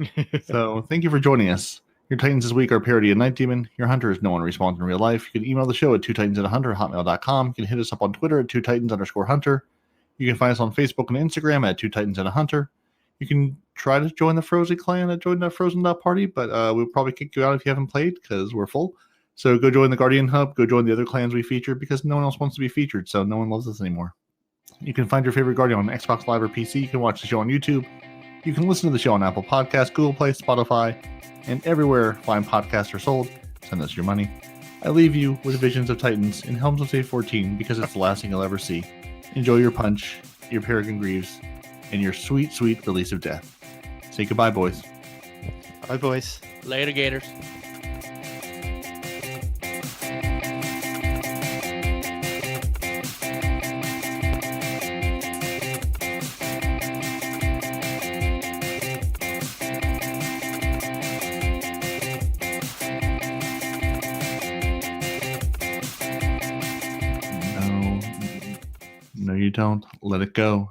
So thank you for joining us. Your Titans this week are Parody and Night Demon. Your Hunter is no one respawns in real life. You can email the show at 2titansandahunter@hotmail.com. You can hit us up on Twitter at 2titans_hunter. You can find us on Facebook and Instagram at 2titansandahunter. You can try to join the Frozen clan at join.frozen.party, but we'll probably kick you out if you haven't played because we're full. So go join the Guardian Hub. Go join the other clans we feature because no one else wants to be featured, so no one loves us anymore. You can find your favorite Guardian on Xbox Live or PC. You can watch the show on YouTube. You can listen to the show on Apple Podcasts, Google Play, Spotify, and everywhere fine podcasts are sold. Send us your money. I leave you with visions of Titans in Helm's Deep 14 because it's the last thing you'll ever see. Enjoy your punch, your Peregrine Greaves, and your sweet, sweet release of death. Say goodbye, boys. Bye, boys. Later, Gators. you don't. Let it go.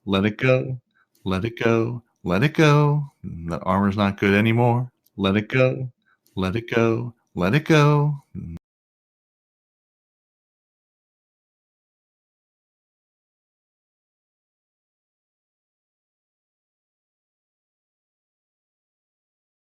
Let it go. Let it go. Let it go. That armor's not good anymore. Let it go. Let it go. Let it go.